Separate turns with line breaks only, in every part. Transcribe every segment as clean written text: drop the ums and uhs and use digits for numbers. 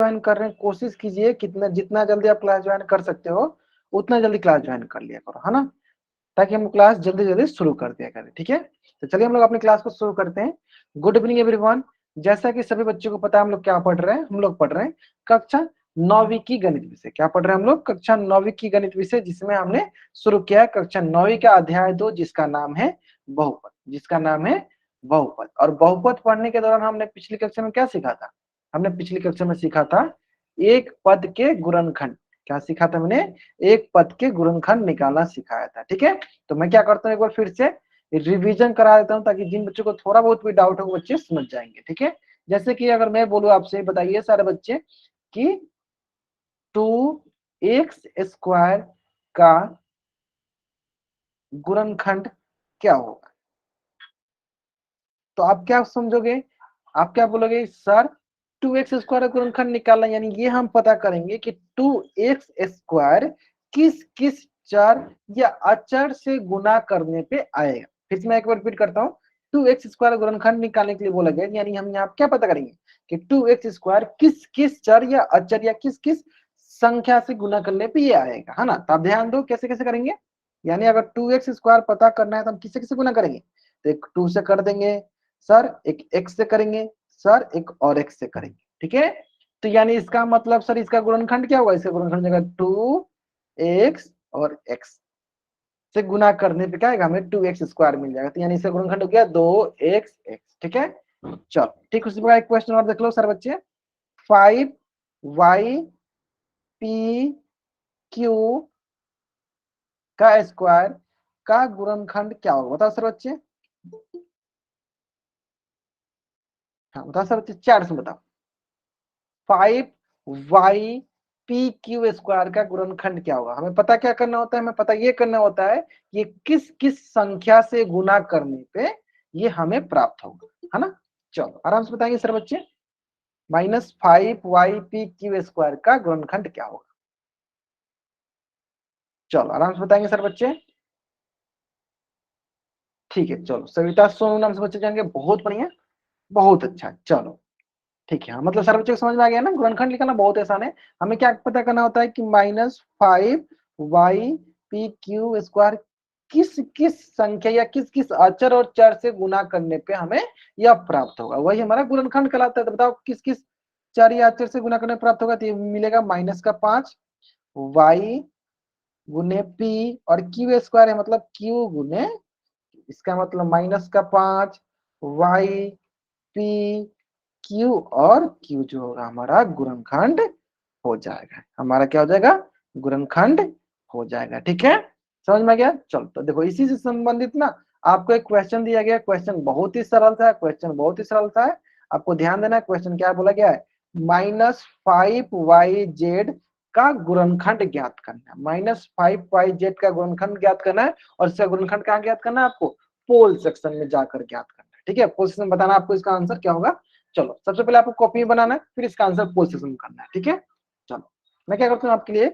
Join कर रहे हैं कोशिश कीजिए कितना जितना जल्दी आप क्लास ज्वाइन कर सकते हो उतना जल्दी क्लास ज्वाइन कर लिया करो, है ना, ताकि हम क्लास जल्दी जल्दी शुरू कर दिया करें। ठीक है, तो चलिए हम लोग अपनी क्लास को शुरू करते हैं। Good evening everyone. जैसा कि सभी बच्चों को पता है हम लोग क्या पढ़ रहे हैं, हम लोग पढ़ रहे हैं कक्षा 9वीं की गणित विषय। क्या पढ़ रहे हैं हम लोग? कक्षा 9वीं की गणित विषय, जिसमें हमने शुरू किया है कक्षा 9वीं का अध्याय 2, जिसका नाम है बहुपद, जिसका नाम है बहुपद। और बहुपद पढ़ने के दौरान हमने पिछली कक्षा में क्या सीखा था? हमने पिछली कक्षा में सीखा था एक पद के गुणनखंड। क्या सीखा था मैंने? एक पद के गुणनखंड निकालना सिखाया था। ठीक है, तो मैं क्या करता हूँ, एक बार फिर से रिवीजन करा देता हूँ, ताकि जिन बच्चों को थोड़ा बहुत भी डाउट हो वो बच्चे समझ जाएंगे। ठीक है, जैसे कि अगर मैं बोलूँ आपसे, बताइए सारे बच्चे कि 2x² का गुणनखंड क्या होगा, तो आप क्या समझोगे? आप क्या बोलोगे? सर 2x² का गुणनखंड निकालना, यानी ये हम पता करेंगे कि 2x² किस किस चर या अचर से गुना करने पे आएगा। फिर से मैं एक बार रिपीट करता हूँ, 2x² गुणनखंड निकालने के लिए बोला गया, यानी हम यहाँ क्या पता करेंगे कि 2x² किस किस चर या अचर या किस किस संख्या से गुना करने पे ये आएगा, है ना। तो आप ध्यान दो कैसे कैसे करेंगे, यानी अगर 2x² पता करना है तो हम किससे किससे गुना करेंगे? तो एक 2 से कर देंगे सर, एक x से करेंगे सर, एक और x से करेंगे। ठीक है, तो यानी इसका मतलब सर इसका गुणनखंड क्या होगा? इसका गुणनखंड जगह 2x और x से गुना करने पे क्या आएगा? हमें 2x² मिल जाएगा। तो यानी इसका गुणनखंड हो गया 2xx। ठीक है, चलो ठीक, उसी प्रकार एक क्वेश्चन और देख लो सर बच्चे, 5ypq का स्क्वायर का गुणनखंड क्या होगा? बताओ सर बच्चे। हाँ बताओ सर बच्चे, 4 से बताओ। 5ypq² का गुणनखंड क्या होगा? हमें पता क्या करना होता है? हमें पता ये करना होता है ये किस किस संख्या से गुना करने पे ये हमें प्राप्त होगा, है ना। चलो आराम से बताएंगे सर बच्चे, -5ypq² का गुणनखंड क्या होगा? चलो आराम से बताएंगे सर बच्चे। ठीक है, चलो सविता सोनू नाम से बच्चे जाएंगे, बहुत बढ़िया, बहुत अच्छा। चलो ठीक है, मतलब सारे बच्चों को समझ में आ गया ना, गुणनखंड लिखना बहुत आसान है। हमें क्या पता करना होता है कि -5ypq² किस किस संख्या या किस किस अचर और चर से गुना करने पे हमें यह प्राप्त होगा, वही हमारा गुणनखंड कहलाता है। तो बताओ किस किस चर या अचर से गुना करने पे प्राप्त होगा? तो ये मिलेगा -5 y गुने p, और q² है मतलब q गुने, इसका मतलब -5 y p q, और q जो होगा हमारा गुणनखंड हो जाएगा, हमारा क्या हो जाएगा? गुणनखंड हो जाएगा। ठीक है, समझ में आ गया? चलो तो देखो इसी से संबंधित ना आपको एक क्वेश्चन दिया गया, क्वेश्चन बहुत ही सरल था, क्वेश्चन बहुत ही सरल था। आपको ध्यान देना है, क्वेश्चन क्या बोला गया है? -5yz का गुणनखंड ज्ञात करना है, -5yz का गुणनखंड ज्ञात करना है, और इसका गुणनखंड कहाँ ज्ञात करना है? आपको पोल सेक्शन में जाकर ज्ञात करना है। ठीक है, पोल सेक्शन में बताना आपको इसका आंसर क्या होगा। चलो सबसे पहले आपको कॉपी बनाना है, फिर इसका आंसर पोल सेक्शन में करना है। ठीक है, चलो मैं क्या करता हूँ आपके लिए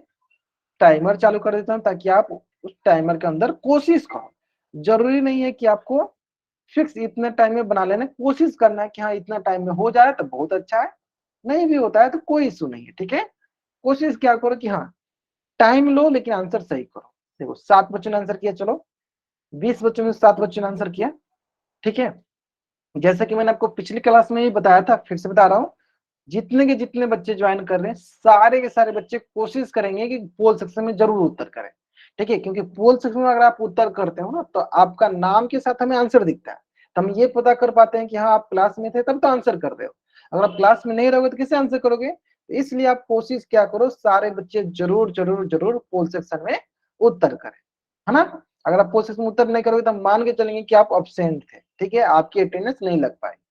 टाइमर चालू कर देता हूँ, ताकि आप उस टाइमर के अंदर कोशिश करो। जरूरी नहीं है कि आपको फिक्स इतने टाइम में बना लेना, कोशिश करना है कि हाँ इतना टाइम में हो जाए तो बहुत अच्छा है, नहीं भी होता है तो कोई इशू नहीं है। ठीक है, कोशिश क्या करो कि हाँ टाइम लो लेकिन आंसर सही करो। देखो 7 बच्चों ने आंसर किया, चलो 20 बच्चों में 7 बच्चों ने आंसर किया। ठीक है, जैसा कि मैंने आपको पिछली क्लास में ही बताया था, फिर से बता रहा हूँ, जितने के जितने बच्चे ज्वाइन कर रहे हैं सारे के सारे बच्चे कोशिश करेंगे कि पोल सेक्शन में जरूर उत्तर करें। ठीक है, क्योंकि पोल सेक्शन में अगर आप उत्तर करते हो ना तो आपका नाम के साथ हमें आंसर दिखता है, तो हम ये पता कर पाते हैं कि हाँ आप क्लास में थे तब तो आंसर कर रहे हो। अगर आप क्लास में नहीं रहोगे तो कैसे आंसर करोगे? तो इसलिए आप कोशिश क्या करो, सारे बच्चे जरूर जरूर जरूर पोल सेक्शन में उत्तर करें, है ना। अगर आप पोल सेक्शन में उत्तर नहीं करोगे तो हम मान के चलेंगे कि आप अब्सेंट थे। ठीक है, आपकी अटेंडेंस नहीं लग पाएगी,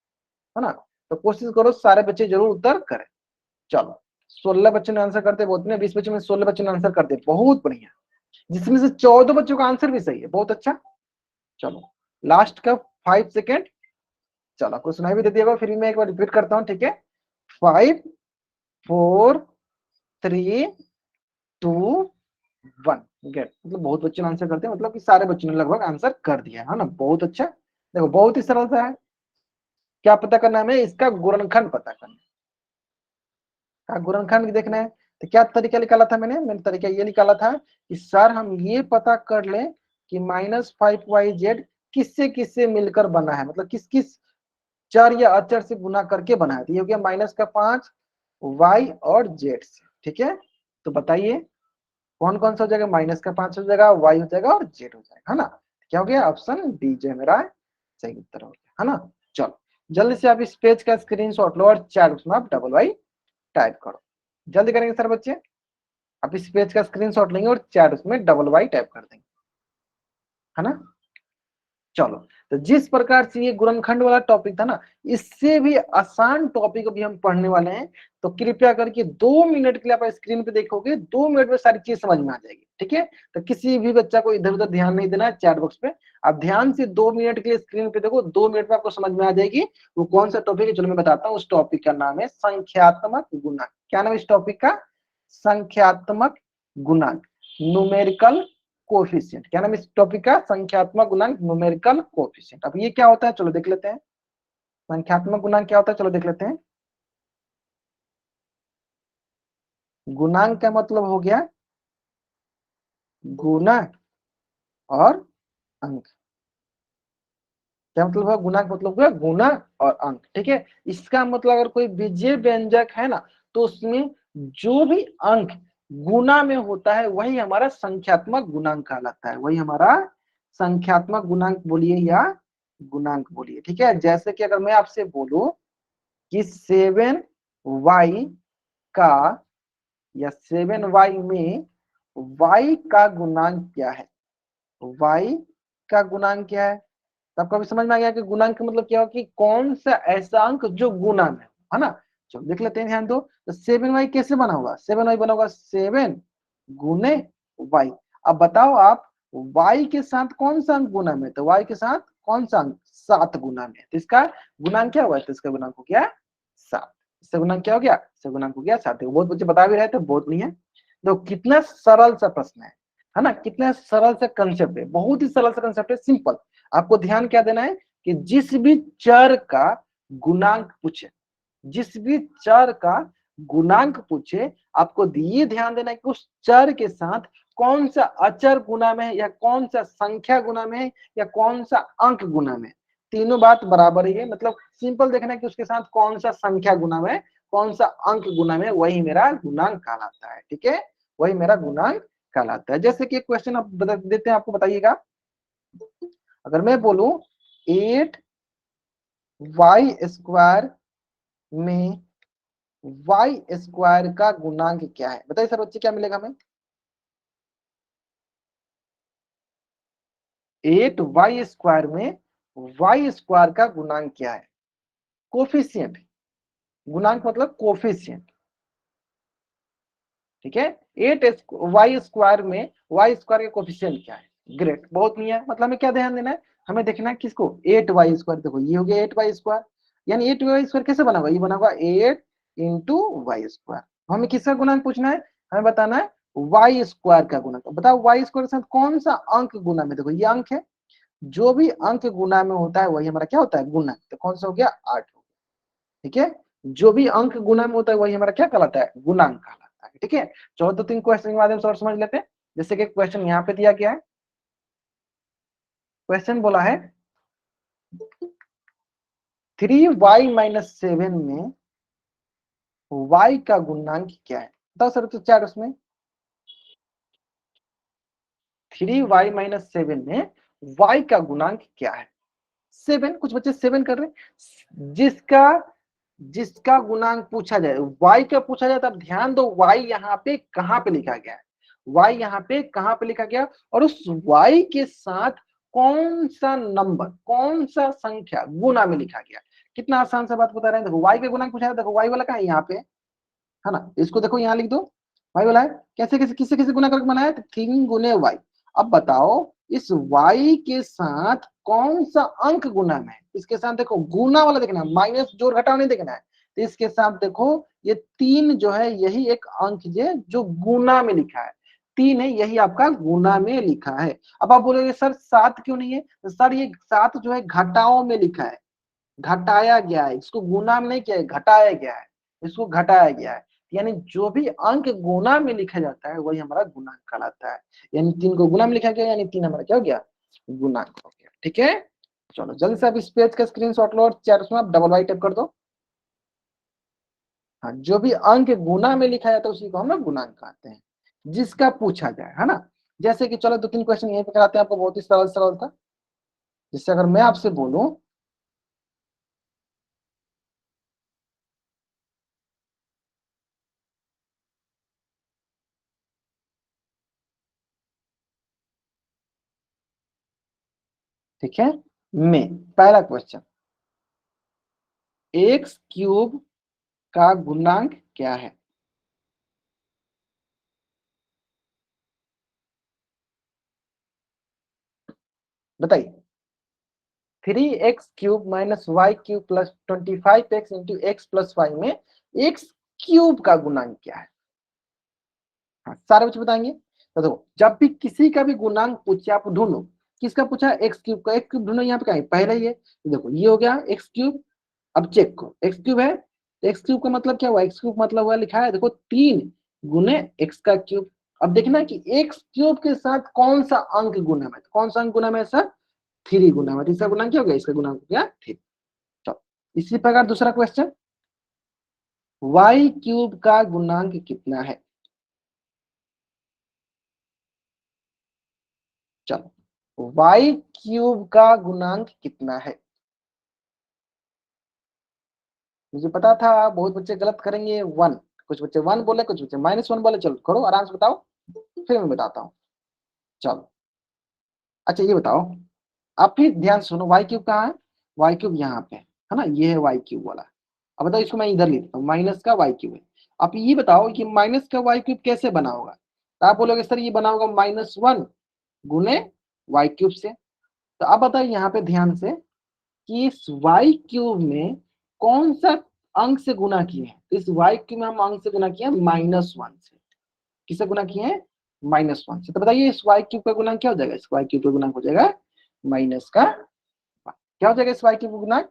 है ना। तो कोशिश करो सारे बच्चे जरूर उत्तर करें। चलो 16 बच्चों ने आंसर करते, बहुत ने 20 बच्चों में 16 बच्चों ने आंसर करते, बहुत बढ़िया, जिसमें से 14 बच्चों का आंसर भी सही है, बहुत अच्छा। चलो लास्ट का 5 सेकेंड, चलो आपको सुनाई भी दे दिया, फिर भी मैं एक बार रिपीट करता हूँ। ठीक है, 5 4 3 2 1 गेट, मतलब बहुत बच्चों ने आंसर करते हैं, मतलब कि सारे बच्चों ने लगभग आंसर कर दिया है ना, बहुत अच्छा। देखो बहुत ही सरल सा है, क्या पता करना है हमें? इसका गुणनखंड पता करना है। का गुणनखंड देखना है तो क्या तरीका निकाला था मैंने तरीका ये निकाला था कि सर हम ये पता कर ले कि -5yz किससे किससे मिलकर बना है, मतलब किस किस चर या अचर से गुना करके बना है। तो ये हो गया -5 y और z से, ठीक है। तो बताइए कौन कौन सा हो जाएगा, -5 हो जाएगा, y हो जाएगा और z हो जाएगा, है ना। क्या हो गया, ऑप्शन डी जो है मेरा सही उत्तर हो गया, है ना। चलो जल्दी से आप इस पेज का स्क्रीनशॉट लो और चैट उसमें आप डबल वाई टाइप करो। जल्दी करेंगे सर बच्चे, आप इस पेज का स्क्रीनशॉट लेंगे और चैट उसमें डबल वाई टाइप कर देंगे, है ना। चलो तो जिस प्रकार से ये गुणनखंड वाला टॉपिक था ना, इससे भी आसान टॉपिक अभी हम पढ़ने वाले हैं। तो कृपया करके 2 मिनट के लिए आप स्क्रीन पे देखोगे, 2 मिनट में सारी चीज समझ में आ जाएगी, ठीक है। तो किसी भी बच्चा को इधर उधर ध्यान नहीं देना है, चैट बॉक्स पे आप ध्यान से 2 मिनट के लिए स्क्रीन पे देखो, 2 मिनट में आपको समझ में आ जाएगी वो कौन सा टॉपिक है। चलो मैं बताता हूँ, उस टॉपिक का नाम है संख्यात्मक गुणांक। क्या नाम है इस टॉपिक का, संख्यात्मक गुणांक, न्यूमेरिकल कोएफिशिएंट। क्या नाम इस टॉपिक का, संख्यात्मक गुणांक न्यूमेरिकल कोएफिशिएंट। अब ये क्या होता है चलो देख लेते हैं, संख्यात्मक गुणांक क्या होता है चलो देख लेते हैं। गुणांक का मतलब हो गया गुना और अंक। क्या मतलब है, गुणांक मतलब हुआ गुना और अंक, ठीक है। इसका मतलब अगर कोई बीजीय व्यंजक है ना, तो उसमें जो भी अंक गुना में होता है वही हमारा संख्यात्मक गुणांक कहलाता है, वही हमारा संख्यात्मक गुणांक बोलिए या गुणांक बोलिए, ठीक है। जैसे कि अगर मैं आपसे बोलूं कि 7y का या 7y में y का गुणांक क्या है, y का गुणांक क्या है। तो आपको अभी समझ में आ गया कि गुणांक का मतलब क्या हो, कि कौन सा ऐसा अंक जो गुना में है ना। चलो देख लेते हैं, ध्यान दो। तो 7y कैसे बना होगा, 7y बना होगा 7 गुने y। अब बताओ आप y के साथ कौन सा अंक गुना में, तो y के साथ कौन सा अंक 7 गुना में, तो इसका गुणांक क्या हुआ, तो इसका गुणांक हो गया 7। इसका गुणांक क्या हो गया, इसका गुणांक हो गया 7। बहुत बच्चे बता भी रहे थे, बहुत नहीं है। तो कितना सरल सा प्रश्न है ना, कितना सरल सा कंसेप्ट है, बहुत ही सरल सा कंसेप्ट है, सिंपल। आपको ध्यान क्या देना है कि जिस भी चर का गुणांक पूछे, जिस भी चर का गुणांक पूछे, आपको ये ध्यान देना है कि उस चर के साथ कौन सा अचर गुना में है, या कौन सा संख्या गुना में है, या कौन सा अंक गुना में। तीनों बात बराबर ही है, मतलब सिंपल देखना है कि उसके साथ कौन सा संख्या गुना में, कौन सा अंक गुना में, वही मेरा गुणांक कहलाता है, ठीक है। वही मेरा गुणांक कहलाता है। जैसे कि क्वेश्चन आप बता देते हैं, आपको बताइएगा। अगर मैं बोलूं 8y² में y² का गुणांक क्या है, बताइए सर बच्चे क्या मिलेगा हमें। 8y² में y² का गुणांक क्या है, कोफिशिएंट। गुणांक मतलब कोफिशिएंट, ठीक है। 8y² में y² का कोफिशिएंट क्या है, ग्रेट, बहुत नहीं है। मतलब हमें क्या ध्यान देना है, हमें देखना है किसको, 8y²। देखो ये हो गया 8y², यानी 8y² कैसे बना हुआ, ये बना हुआ 8 इंटू y²। हमें किसका गुणांक पूछना है, हमें बताना है y² का गुणांक। बताओ y² के साथ कौन सा अंक गुना में, देखो ये अंक है, जो भी अंक गुना में होता है वही हमारा क्या होता है, गुणांक। तो कौन सा हो गया, 8 हो गया, ठीक है। जो भी अंक गुना में होता है वही हमारा क्या कहलाता है, गुणांक कहलाता है, ठीक है। चलो तो 3 क्वेश्चन के माध्यम से और समझ लेते हैं। जैसे कि क्वेश्चन यहाँ पे दिया गया है, क्वेश्चन बोला है 3y-7 में y का गुणांक क्या है। बताओ सर तो चार उसमें, 3y-7 में y का गुणांक क्या है। 7, कुछ बच्चे 7 कर रहे हैं। जिसका जिसका गुणांक पूछा जाए, y का पूछा जाए, तो आप ध्यान दो y यहाँ पे कहाँ पे लिखा गया है, y यहाँ पे कहाँ पे लिखा गया, और उस y के साथ कौन सा नंबर, कौन सा संख्या गुना में लिखा गया। कितना आसान सा बात बता रहे हैं। देखो y का गुणांक पूछा है, देखो y वाला कहाँ है, यहाँ पे है ना। इसको देखो यहाँ लिख दो, y वाला है। कैसे कैसे किससे किससे गुना करके बनाया, तो 3 गुने y। अब बताओ इस y के साथ कौन सा अंक गुना में है, इसके साथ देखो गुना वाला देखना है, माइनस जोड़ घटाव नहीं देखना है। तो इसके साथ देखो ये 3 जो है, यही एक अंक है जो गुना में लिखा है, 3 है, यही आपका गुना में लिखा है। अब आप बोलोगे सर 7 क्यों नहीं है, तो सर ये 7 जो है घटाओं में लिखा है, घटाया गया है, इसको गुना में नहीं किया है, घटाया गया है, इसको घटाया गया है। यानी जो भी अंक गुना में लिखा जाता है वही हमारा गुणांक कहलाता है। यानी 3 को गुना में लिखा गया, यानी 3 हमारा क्या हो गया, गुणांक हो गया। ठीक है, चलो जल्दी से आप इस पेज का स्क्रीनशॉट लो और चैट में आप डबल वाई टाइप कर दो। हाँ, जो भी अंक गुना में लिखा जाता है उसी को हम लोग गुणांक कहते हैं, जिसका पूछा जाए, है ना। जैसे कि चलो 2-3 क्वेश्चन यहीं पे कराते हैं आपको, बहुत ही सरल सरल था। जिससे अगर मैं आपसे बोलूं, ठीक है, में पहला क्वेश्चन, एक्स क्यूब का गुणांक क्या है? बताइए। 3x³ minus y cube plus 25x into x plus y में एक्स क्यूब का गुणांक क्या है? हाँ, सारे बच्चे बताएंगे। तो देखो, जब भी किसी का भी गुणांक पूछे आप ढूंढो, किसका पूछा, एक्स क्यूब का। एक्स क्यूब ढूंढो, यहाँ पे क्या है, पहले ही है। तो देखो ये हो गया एक्स क्यूब। अब चेक करो, एक्स क्यूब है तो एक्स क्यूब का मतलब क्या हुआ, एक्स क्यूब मतलब हुआ, लिखा है देखो 3 गुने एक्स का क्यूब। अब देखना कि एक्स क्यूब के साथ कौन सा अंक गुना में, कौन सा अंक गुना में सर, 3 गुना में। इसका गुणांक क्या हो गया, इसका गुणांक हो गया 3। चलो इसी प्रकार दूसरा क्वेश्चन, वाई क्यूब का गुणांक कितना है? चलो वाई क्यूब का गुणांक कितना है? मुझे पता था बहुत बच्चे गलत करेंगे, 1। कुछ बच्चे 1 बोले, कुछ बच्चे -1 बोले। चलो करो आराम से बताओ, फिर मैं बताता हूँ। चलो अच्छा ये बताओ, आप फिर ध्यान सुनो, वाई क्यूब कहाँ है, वाई क्यूब यहाँ पे है ना, ये है वाई क्यूब वाला। अब बताओ, इसको मैं इधर लिखता हूँ, माइनस का वाई क्यूब है। आप ये बताओ कि माइनस का वाई क्यूब कैसे बना होगा? तो आप बोलोगे सर ये बना होगा -1 गुने वाई क्यूब से। तो अब बताइए यहाँ पे ध्यान से कि इस वाई क्यूब में कौन सा अंक से गुना किए हैं। तो इस वाई क्यूब में हम अंक से गुना किए हैं -1 से। किससे गुना किए हैं, -1 से। तो बताइए इस वाई क्यूब का गुणांक क्या हो जाएगा, इस वाई क्यूब का गुणांक हो जाएगा माइनस का 1। क्या हो जाएगा इस वाई क्यूब का गुणांक,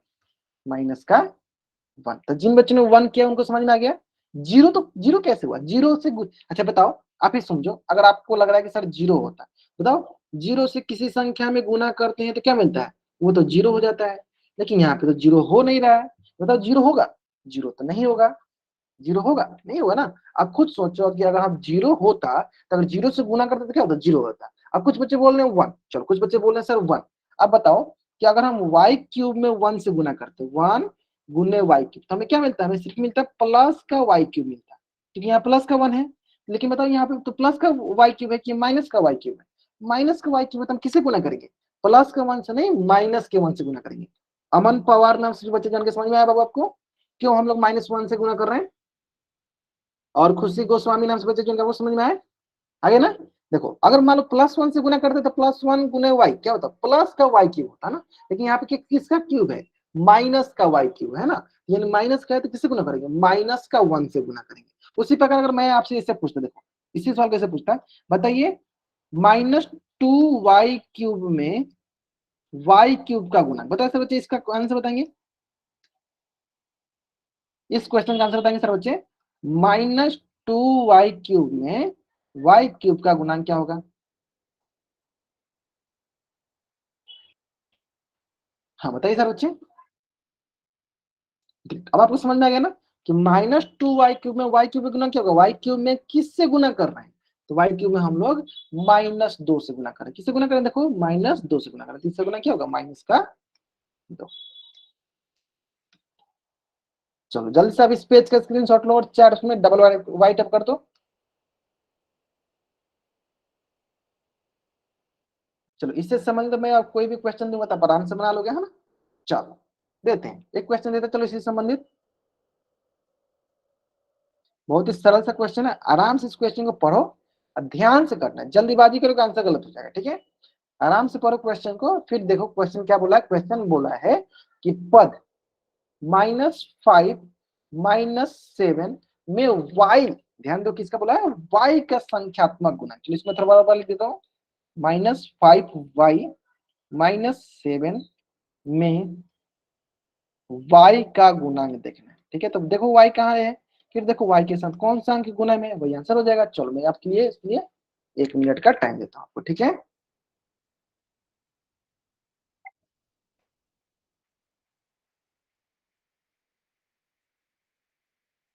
-1। तो जिन बच्चों ने 1 किया उनको समझ में आ गया। जीरो, तो जीरो कैसे हुआ, जीरो से अच्छा बताओ, आप ही समझो, अगर आपको लग रहा है कि सर जीरो होता है, बताओ जीरो से किसी संख्या में गुना करते हैं तो क्या मिलता है, वो तो जीरो हो जाता है। लेकिन यहाँ पे तो जीरो हो नहीं रहा है, बताओ जीरो होगा, जीरो तो नहीं होगा। जीरो होगा, नहीं होगा ना। आप खुद सोचो कि अगर हम जीरो होता तो अगर जीरो से गुना करते तो क्या होता, जीरो होता। अब कुछ बच्चे बोल रहे हैं 1, चलो कुछ बच्चे बोल रहे हैं सर 1। अब बताओ कि अगर हम वाई क्यूब में 1 से गुना करते, 1 गुने वाई क्यूब, तो हमें क्या मिलता है, हमें सिर्फ मिलता है प्लस का वाई क्यूब मिलता है, क्योंकि यहाँ प्लस का 1 है। लेकिन बताओ यहाँ पे तो प्लस का वाई क्यूब है कि माइनस का वाई क्यूब है, माइनस का वाई क्यूब है, तो हम किसे गुना करेंगे, प्लस का 1 से नहीं, माइनस के 1 से गुना करेंगे। अमन पवार नाम से बच्चे जान के समझ में आया बाबू आपको, क्यों हम लोग -1 से गुना कर रहे हैं? और खुशी गोस्वामी नाम से बच्चे जिनका वो समझ में आए, आगे ना। देखो अगर मान लो +1 से गुना करते तो +1 गुने वाई क्या होता, प्लस का वाई क्यूब होता ना। लेकिन यहाँ पे किसका क्यूब है, माइनस का वाई क्यूब है ना। यानी माइनस का है तो किससे गुना करेंगे, -1 से गुना करेंगे। उसी प्रकार अगर मैं आपसे इससे पूछता, देखो इसी सवाल कैसे पूछता है, बताइए -2y³ में वाई क्यूब का गुना, बताइए सर बच्चे, इसका आंसर बताएंगे, इस क्वेश्चन का आंसर बताएंगे सर बच्चे। -2y³ में वाई क्यूब का गुणांक क्या होगा? हाँ बताइए सर बच्चे। अब आपको समझ में आ गया ना कि -2y³ में वाई क्यूब का गुना क्या होगा, वाई क्यूब में किससे गुना कर रहे हैं, तो वाई क्यूब में हम लोग -2 से गुना करें, किससे गुना करें, देखो -2 से गुना करें, तो इससे गुना क्या होगा, -2। चलो जल्दी से आप इस पेज का स्क्रीनशॉट लो और चैट में डबल वाई टैप कर दो। चलो इससे संबंधित मैं आप कोई भी क्वेश्चन दूंगा तब आराम से बना लोगे, है ना। चलो देते हैं एक क्वेश्चन देते हैं, चलो इससे संबंधित बहुत ही सरल सा क्वेश्चन है, आराम से इस क्वेश्चन को पढ़ो और ध्यान से करना है, जल्दीबाजी करोगे आंसर गलत हो जाएगा, ठीक है। आराम से पढ़ो क्वेश्चन को, फिर देखो क्वेश्चन क्या बोला है। क्वेश्चन बोला है कि पद -5 -7 में y, ध्यान दो किसका बोला है, y का संख्यात्मक गुणा। चलो इसमें थोड़ा बड़ा लिख देता हूँ, -5y -7 में y का गुणांक देखना है, ठीक है। तो देखो y कहाँ है, फिर देखो y के साथ कौन सा अंक गुना में है, वही आंसर हो जाएगा। चलो मैं आपके लिए इसलिए 1 मिनट का टाइम देता हूँ आपको, ठीक है।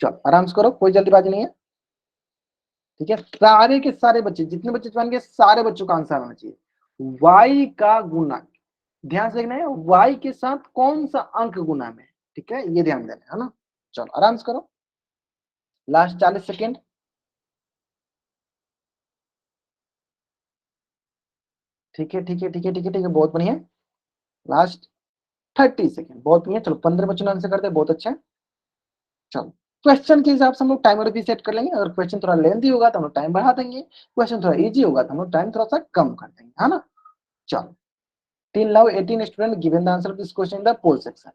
चलो आराम से करो, कोई जल्दीबाजी नहीं है, ठीक है। सारे के सारे बच्चे, जितने बच्चे बन गए, सारे बच्चों का आंसर आना चाहिए। y का गुना, ध्यान से देखना है y के साथ कौन सा अंक गुना में है, ठीक है, ये ध्यान देना है ना। चलो आराम से करो, लास्ट 40 सेकेंड। ठीक है ठीक है ठीक है ठीक है ठीक है, बहुत बढ़िया। लास्ट 30 सेकेंड, बहुत बढ़िया। चलो 15 बच्चों ने आंसर करते हैं, बहुत अच्छा है। चलो क्वेश्चन के हिसाब से हम लोग टाइमर भी सेट कर लेंगे। अगर क्वेश्चन थोड़ा लेंथी होगा तो हम लोग टाइम बढ़ा देंगे, क्वेश्चन थोड़ा इजी होगा तो हम लोग टाइम थोड़ा सा कम कर देंगे, है ना। चलो 18 student given the answer of this question in the poll section.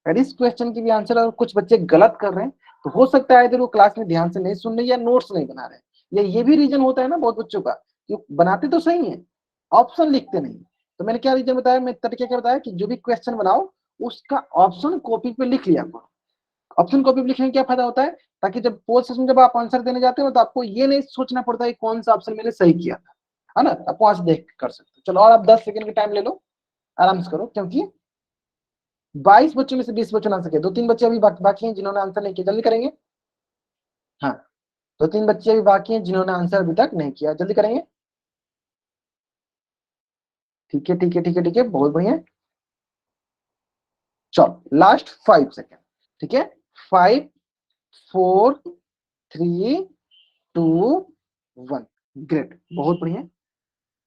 अगर इस क्वेश्चन की भी आंसर अगर कुछ बच्चे गलत कर रहे हैं तो हो सकता है इधर वो क्लास में ध्यान से नहीं सुन रहे या नोट्स नहीं बना रहे, या ये भी रीजन होता है ना बहुत बच्चों का, कि बनाते तो सही है, ऑप्शन लिखते नहीं। तो मैंने क्या रीजन बताया, मैं तरीका क्या बताया कि जो भी क्वेश्चन बनाओ उसका ऑप्शन कॉपी पे लिख लिया करो। ऑप्शन कॉपी पे लिखने में क्या फायदा होता है, ताकि जब पोल सेशन जब आप आंसर देने जाते हो तो आपको ये नहीं सोचना पड़ता है कौन सा ऑप्शन मैंने सही किया था, है ना। आप वहां से देख कर सकते हो। चलो और आप 10 सेकंड का टाइम ले लो, आराम से करो, क्योंकि 22 बच्चों में से 20 बच्चों ने आंसर किया, 2-3 बच्चे अभी बाकी हैं जिन्होंने आंसर नहीं किया, जल्दी करेंगे। हाँ, 2-3 बच्चे अभी बाकी हैं जिन्होंने आंसर अभी तक नहीं किया, जल्दी करेंगे। ठीक है ठीक है ठीक है ठीक है, बहुत बढ़िया। चलो लास्ट 5 सेकेंड, ठीक है। 5, 4, 3, 2, 1। ग्रेट, बहुत बढ़िया,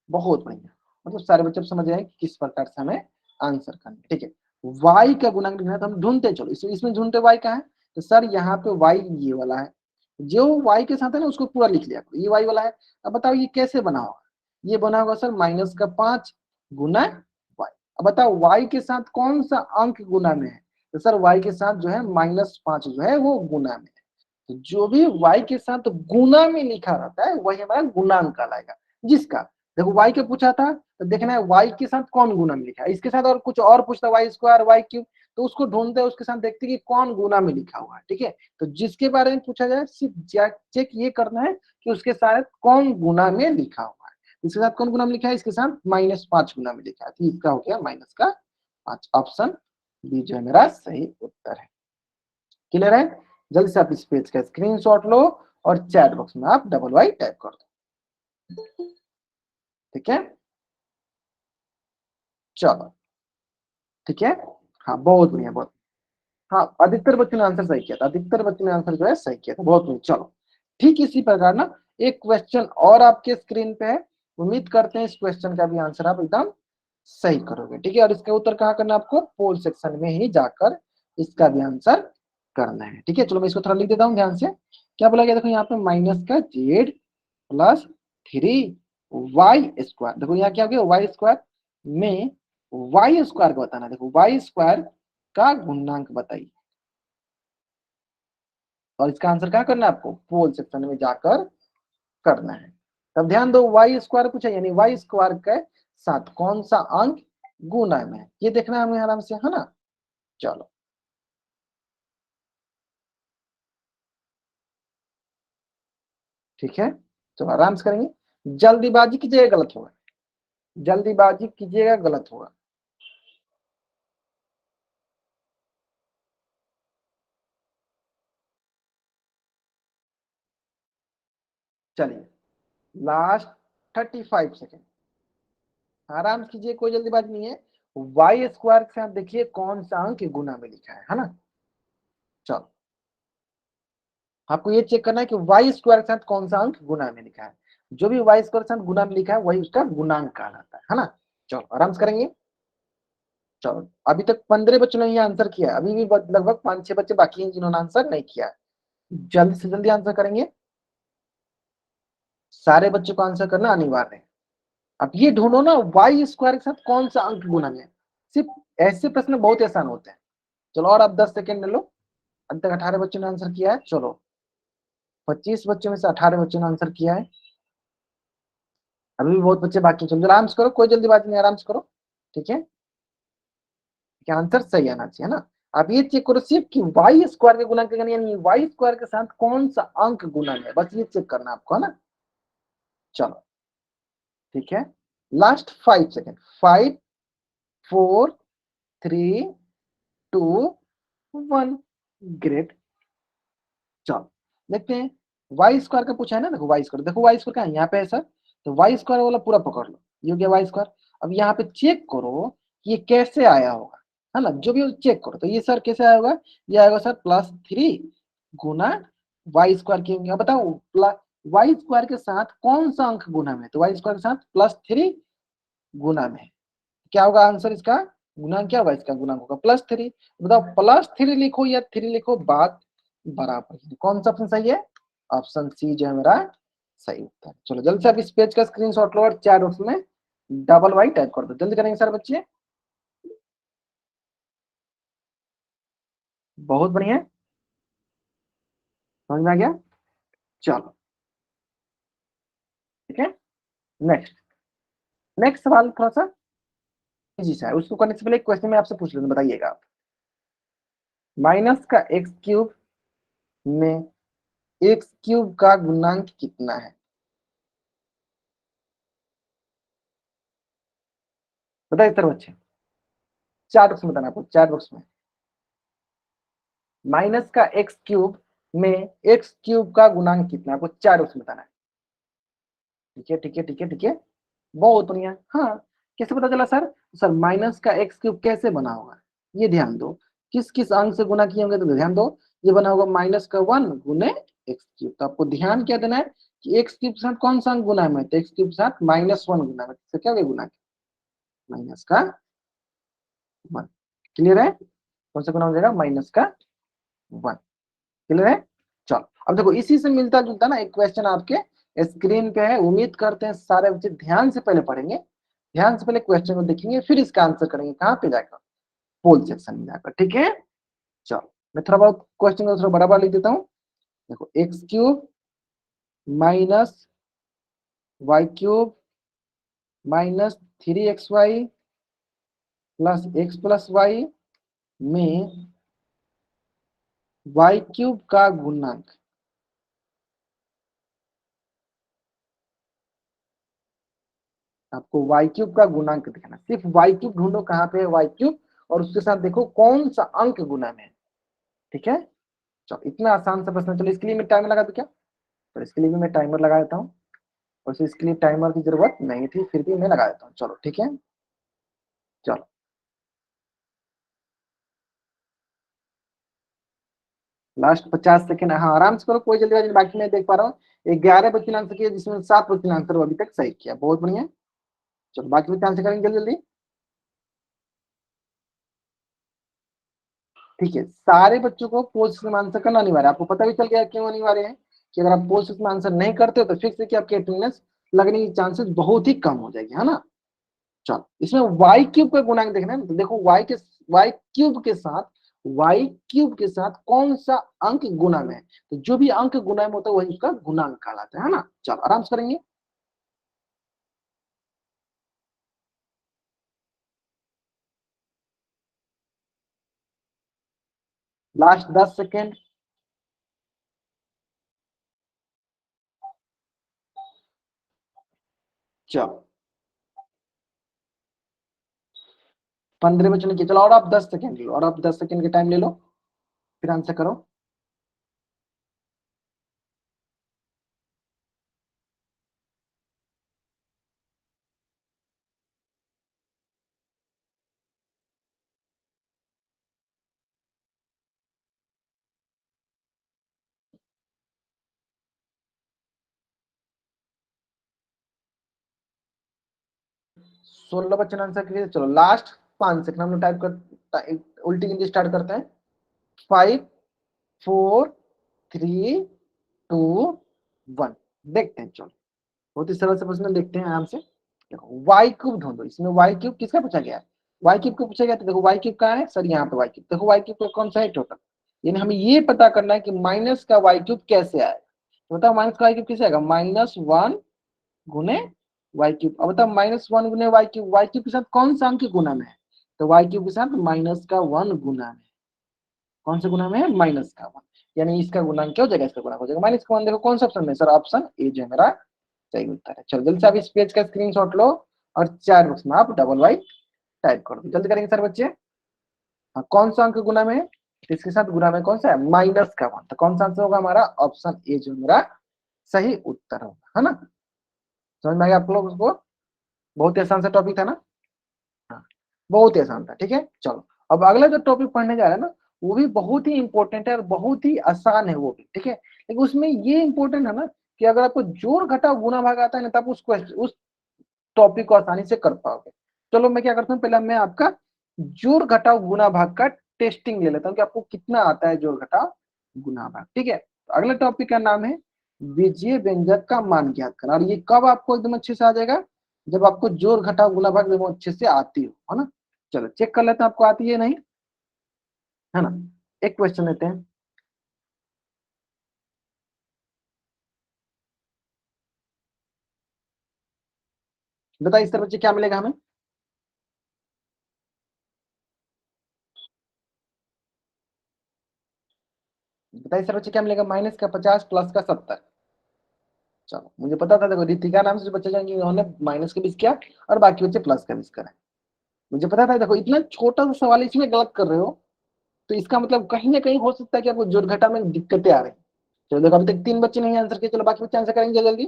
बहुत बढ़िया। मतलब सारे बच्चे अब समझ रहे हैं कि किस प्रकार से हमें आंसर करना है, ठीक है। y का गुणांक लिखना है तो हम ढूंढते चलो, इसमें ढूंढते y का है, तो सर यहाँ पे y ये वाला है, जो y के साथ है ना उसको पूरा लिख लिया करो, ये y वाला है। अब बताओ ये कैसे बना होगा, ये बना होगा सर -5 गुना y। अब बताओ y के साथ कौन सा अंक गुना में है, तो सर y के साथ जो है -5 जो है वो गुना में है। तो जो भी y के साथ गुना में लिखा रहता है वही हमारा गुणांक कहलाएगा। जिसका देखो y के पूछा था तो देखना है y के साथ कौन गुना में लिखा है, इसके साथ और कुछ और पूछता y² y³ तो उसको ढूंढते हैं, उसके साथ देखते हैं कि कौन गुना में लिखा हुआ है, ठीक है। तो जिसके बारे में पूछा जाए सिर्फ चेक ये करना है कि उसके साथ कौन गुना में लिखा हुआ है। इसके साथ कौन गुना में लिखा है, इसके साथ -5 गुना में लिखा है, तो इसका हो गया -5। ऑप्शन बी जो है मेरा सही उत्तर है। क्लियर है। जल्दी से आप इस पेज का स्क्रीनशॉट लो और चैट बॉक्स में आप y टाइप कर दो, ठीक है। चलो ठीक है, हाँ बहुत बढ़िया, बहुत। हाँ अधिकतर बच्चों ने आंसर सही किया था, अधिकतर बच्चों ने आंसर जो है सही किया था, बहुत बढ़िया। चलो ठीक इसी प्रकार ना एक क्वेश्चन और आपके स्क्रीन पे है, उम्मीद करते हैं इस क्वेश्चन का भी आंसर आप एकदम सही करोगे, ठीक है। और इसका उत्तर कहाँ करना है आपको, पोल सेक्शन में ही जाकर इसका भी आंसर करना है, ठीक है। चलो मैं इसको थोड़ा लिख देता हूँ ध्यान से। क्या बोला गया, देखो यहाँ पे -z+3y²। देखो यहाँ क्या हो गया, y² में y² का बताना, देखो y² का गुणांक बताइए, और इसका आंसर क्या करना है आपको, पोल सेक्शन में जाकर करना है। तब ध्यान दो y² पूछा, यानी y² के साथ कौन सा अंक गुना में है, ये देखना है हमें आराम से, है ना। चलो ठीक है, तो आराम से करेंगे, जल्दीबाजी कीजिएगा गलत होगा, जल्दीबाजी कीजिएगा गलत होगा। चलिए लास्ट 35 सेकेंड, आराम से कीजिए, कोई जल्दीबाजी नहीं है। y² से आप देखिए कौन सा अंक गुना में लिखा है ना। चलो आपको ये चेक करना है कि y² के साथ कौन सा अंक गुना में लिखा है, जो भी y² के साथ गुना में लिखा है वही उसका गुणांक कहलाता है ना। चलो आराम से करेंगे। चलो अभी तक 15 बच्चों ने ये आंसर किया है, अभी भी लगभग 5-6 बच्चे बाकी हैं जिन्होंने आंसर नहीं किया है। जल्दी से जल्दी आंसर करेंगे, सारे बच्चों को आंसर करना अनिवार्य है। अब ये ढूंढो ना y² के साथ कौन सा अंक गुना में है, सिर्फ ऐसे प्रश्न बहुत आसान होते हैं। चलो और आप 10 सेकेंड ले लो, अभी तक 18 बच्चों ने आंसर किया है। चलो 25 बच्चों में से 18 बच्चों ने आंसर किया है, अभी भी बहुत बच्चे बाकी हैं। चलो आराम से करो, कोई जल्दीबाजी नहीं, आराम से करो, ठीक है। आंसर सही आना चाहिए ना। आप ये चेक करो सिर्फ कि वाई स्क्वायर के गुणा करना, यानी वाई स्क्वायर के साथ कौन सा अंक गुणा है, बस ये चेक करना आपको, है ना। चलो ठीक है, लास्ट 5 सेकेंड, 5 4 3 2 1, ग्रेट। चलो देखते हैं, वाई स्क्वायर का पूछा है ना, देखो वाई स्क्वायर, देखो वाई स्क्वायर कहाँ है, यहाँ पे है सर, तो वाई स्क्वायर वाला पूरा पकड़ लो, ये हो गया वाई स्क्वायर। अब यहाँ पे चेक करो कि ये कैसे आया होगा, है ना, जो भी चेक करो, तो ये सर कैसे आया होगा, ये आएगा सर +3 गुना वाई स्क्वायर की, अब बताओ वाई स्क्वायर के साथ कौन सा अंक गुना में, तो वाई स्क्वायर के साथ +3 गुना में, क्या होगा आंसर इसका, गुना क्या होगा इसका, गुना होगा +3। बताओ +3 लिखो या 3 लिखो, बात बराबर है। कौन सा ऑप्शन सही है, ऑप्शन सी जो है मेरा सही उत्तर है। चलो जल्दी से आप इस पेज का स्क्रीनशॉट लो और चैट बॉक्स में डबल वाई टाइप कर दो, जल्दी करेंगे सर बच्चे, बहुत बढ़िया, समझ में आ गया। चलो ठीक है, नेक्स्ट नेक्स्ट सवाल थोड़ा सा इजी सा है, उसको करने से पहले एक क्वेश्चन मैं आपसे पूछ लेता हूं, बताइएगा आप, माइनस का एक्स क्यूब में एक्स क्यूब का गुणांक कितना है, बताइए सर बच्चे, चैट बॉक्स में बताना आपको, चैट बॉक्स में, माइनस का एक्स क्यूब में एक्स क्यूब का गुणांक कितना है, आपको चैट बॉक्स में बताना है। ठीक है ठीक है ठीक है ठीक है, बहुत बढ़िया। हाँ, कैसे पता चला सर, सर माइनस का एक्स क्यूब कैसे बना होगा, ये ध्यान दो, किस किस अंक से गुना किए होंगे, तो ध्यान दो, ये बना होगा -1 गुने एक्स क्यूब, तो आपको ध्यान क्या देना है कि एक्स क्यूब के साथ कौन सा अंक गुना है, तो एक्स क्यूब के साथ -1 गुना है, तो क्या होगा गुना, माइनस का 1, क्लियर है, कौन सा गुना हो जाएगा, -1, क्लियर है। चलो अब देखो, इसी से मिलता जुलता ना एक क्वेश्चन आपके स्क्रीन पे है, उम्मीद करते हैं सारे बच्चे ध्यान से पहले पढ़ेंगे, ध्यान से पहले क्वेश्चन को देखेंगे, फिर इसका आंसर करेंगे, कहाँ पे जाकर, पोल सेक्शन में जाकर, ठीक है। चलो मैं थोड़ा बहुत क्वेश्चन को थोड़ा बड़ा बड़ा लिख देता हूँ, देखो x cube minus y cube -3xy plus x plus y में वाई क्यूब का गुणांक, आपको वाई क्यूब का गुणांक दिखाना, सिर्फ वाई क्यूब ढूंढो कहाँ पे है वाई क्यूब, और उसके साथ देखो कौन सा अंक गुना में है, ठीक है। चलो इतना आसान सा प्रश्न, चलो इसके लिए मैं टाइमर लगा दूं क्या, तो इसके लिए भी मैं टाइमर लगा देता हूँ, वैसे इसके लिए टाइमर की जरूरत नहीं थी, फिर भी मैं लगा देता हूँ, चलो ठीक है। चलो लास्ट 50 सेकेंड, हाँ आराम से करो, कोई जल्दीबाजी नहीं, बाकी मैं देख पा रहा हूँ 11 बच्चे ने आंसर किया, जिसमें 7 बच्चे ने आंसर अभी तक सही किया, बहुत बढ़िया। चलो बाकी बच्चे आंसर करेंगे जल्दी जल्दी, ठीक है, सारे बच्चों को पोस्ट में आंसर करना अनिवार्य है, आपको पता भी चल गया क्यों अनिवार्य है, कि अगर आप पोस्ट में आंसर नहीं करते हो तो फिक्स है कि आपकी अटेंडेंस लगने की चांसेस बहुत ही कम हो जाएगी, है ना। चलो इसमें वाई क्यूब का गुणांक देखना है, तो देखो वाई क्यूब के साथ वाई क्यूब के साथ कौन सा अंक गुणा में है, तो जो भी अंक गुणा में होता है वही उसका गुणांक कहलाता है ना। चलो आराम से करेंगे, लास्ट 10 सेकेंड, चलो 15 बचने की, चलो और आप 10 सेकेंड लो, और आप 10 सेकेंड के टाइम ले लो, फिर आंसर करो। 16 बच्चे ने आंसर किए, चलो लास्ट 5 सेकेंड हम लोग टाइप कर, उल्टी गिनती स्टार्ट करते हैं, 5 4 3 2 1, देखते हैं, चलो बहुत ही सरल से प्रश्न देखते हैं आराम से। देखो वाई क्यूब ढूंढो, इसमें वाई क्यूब किसका पूछा गया है, वाई क्यूब को पूछा गया, तो देखो वाई क्यूब कहाँ है सर, यहाँ पे वाई क्यूब, देखो वाई क्यूब कौन सा है, टोटल, यानी हमें ये पता करना है कि माइनस का वाई क्यूब कैसे आएगा, तो बताओ माइनस का वाई क्यूब कैसे आएगा, -1 गुने वाई क्यूब, अब बताओ -1 गुने वाई क्यूब के साथ कौन सा अंक गुना में है, तो वाई क्यूब के साथ -1 गुना में, कौन से गुना में है, माइनस का वन, यानी इसका गुणांक क्या हो जाएगा, इसका गुणांक हो जाएगा माइनस का वन। देखो कौन सा ऑप्शन है सर, ऑप्शन ए जो है मेरा सही उत्तर है। चलो जल्दी से आप इस पेज का स्क्रीनशॉट लो और चार बॉक्स में आप डबल वाई टाइप कर दो, जल्दी करेंगे सर बच्चे। हाँ, कौन सा अंक गुना में है, इसके साथ गुना में कौन सा है, माइनस का वन, तो कौन सा आंसर होगा हमारा, ऑप्शन ए जो मेरा सही उत्तर होगा, है ना। समझ में आ गया आप लोग उसको, बहुत ही आसान सा टॉपिक था ना। हाँ, बहुत ही आसान था, ठीक है। चलो अब अगला जो टॉपिक पढ़ने जा रहे हैं ना, वो भी बहुत ही इंपॉर्टेंट है और बहुत ही आसान है वो भी, ठीक है। लेकिन उसमें ये इंपॉर्टेंट है ना कि अगर आपको जोड़ घटाव गुणा भाग आता है ना, तब उस टॉपिक को आसानी से कर पाओगे। चलो मैं क्या करता हूँ, पहले मैं आपका जोड़ घटाव गुणा भाग का टेस्टिंग ले लेता हूँ कि आपको कितना आता है जोड़ घटाव गुणा भाग, ठीक है। तो अगला टॉपिक का नाम है बीजीय व्यंजक का मान ज्ञात करना, और ये कब आपको एकदम अच्छे से आ जाएगा, जब आपको जोड़ घटाव गुणा भाग एकदम अच्छे से आती हो, है ना। चलो चेक कर लेते हैं आपको आती है नहीं, है ना। एक क्वेश्चन लेते हैं, बताइए इस तरह बच्चे क्या मिलेगा हमें, बताइए सर बच्चे क्या मिलेगा, माइनस का 50 प्लस का 70। चलो मुझे पता था, देखो रितिका नाम से जो बच्चे जाएंगे उन्होंने माइनस का 20 किया और बाकी बच्चे प्लस का 20 करा। मुझे पता था, देखो इतना छोटा सा सवाल इसमें गलत कर रहे हो, तो इसका मतलब कहीं ना कहीं हो सकता है कि आपको जोड़ घटा में दिक्कतें आ रही हैं। चलो देखो अभी तक 3 बच्चे नहीं आंसर किए, चलो बाकी बच्चे आंसर करेंगे जल्दी।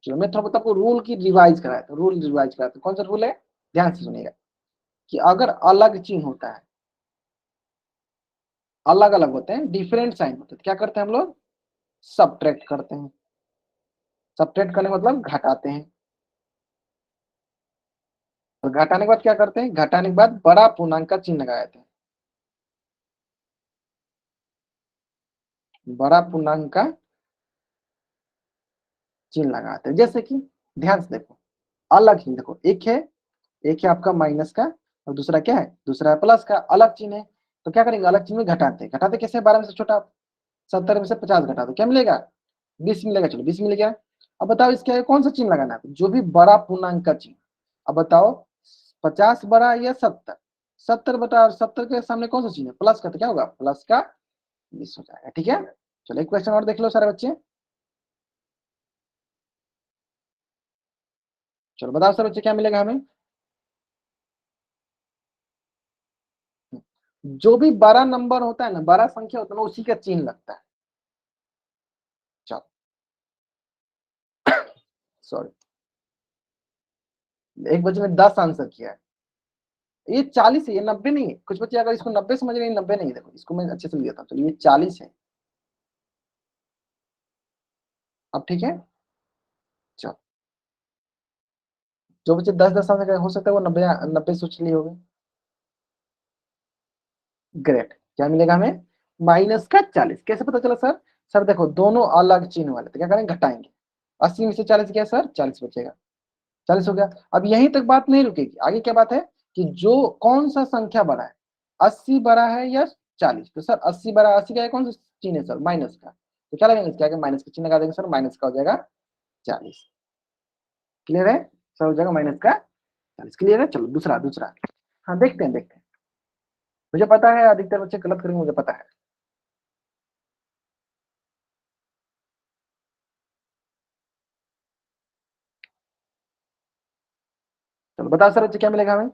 चलो मैं थोड़ा बहुत आपको रूल की रिवाइज कराया था, रूल रिवाइज कराया था, कौन सा रूल है, ध्यान से सुनिएगा। कि अगर अलग चिन्ह होता है, अलग अलग होते हैं, डिफरेंट साइन होते हैं, तो क्या करते हैं हम लोग, सब्ट्रैक्ट करते हैं। सब्ट्रैक्ट करने का मतलब घटाते हैं, और घटाने के बाद क्या करते हैं, घटाने के बाद बड़ा पूर्णांक का चिन्ह लगा देते हैं, बड़ा पूर्णांक का चिन्ह लगाते हैं। जैसे कि ध्यान से देखो, अलग चिन्ह देखो, एक है आपका माइनस का, और दूसरा क्या है, दूसरा है प्लस का, अलग चिन्ह है। तो क्या करेंगे, अलग चिन्ह में घटाते हैं, घटाते कैसे, 12 में से छोटा, 70 में से 50 घटा दो, क्या मिलेगा, 20 मिलेगा। चलो 20 मिल गया। अब बताओ इसके आगे कौन सा चिन्ह लगाना है, जो भी बड़ा पूर्णांक का चिन्ह। अब बताओ 50 बड़ा या 70, 70 बटा, और 70 के सामने कौन सा चिन्ह है, प्लस का, तो क्या होगा, प्लस का 20 हो जाएगा, ठीक है। चलो एक क्वेश्चन और देख लो सारे बच्चे। चलो बताओ सर बच्चे क्या मिलेगा हमें, जो भी बड़ा नंबर होता है ना, बड़ा संख्या होता है ना, उसी का चिन्ह लगता है। चलो सॉरी, एक बच्चे ने 10 आंसर किया है, ये 40 है, ये 90 नहीं है। कुछ बच्चे अगर इसको 90 समझ रहे हैं, 90 नहीं है, देखो इसको मैं अच्छे से लिया था, चलो ये 40 है। अब ठीक है। चलो जो बच्चे 10 10 आंसर हो सकता है वो 90 90 सोच लिए होंगे। ग्रेट, क्या मिलेगा हमें, माइनस का 40। कैसे पता चला सर, सर देखो दोनों अलग चिन्ह वाले, तो क्या करेंगे, घटाएंगे। 80 में से 40 क्या है सर, 40 बचेगा, 40 हो गया। अब यहीं तक बात नहीं रुकेगी, आगे क्या बात है, कि जो कौन सा संख्या बड़ा है, 80 बड़ा है या 40, तो सर 80 बड़ा, 80 का कौन सा चिन्ह है सर, माइनस का, तो क्या लगेंगे इसके आगे, माइनस का चिन्ह लगा देंगे सर, माइनस का हो जाएगा 40। क्लियर है, सर हो जाएगा माइनस का 40। क्लियर है, चलो दूसरा दूसरा, हाँ देखते हैं देखते हैं। मुझे पता है अधिकतर बच्चे गलत करेंगे, मुझे पता है। चलो बताओ सर बच्चे क्या मिलेगा हमें,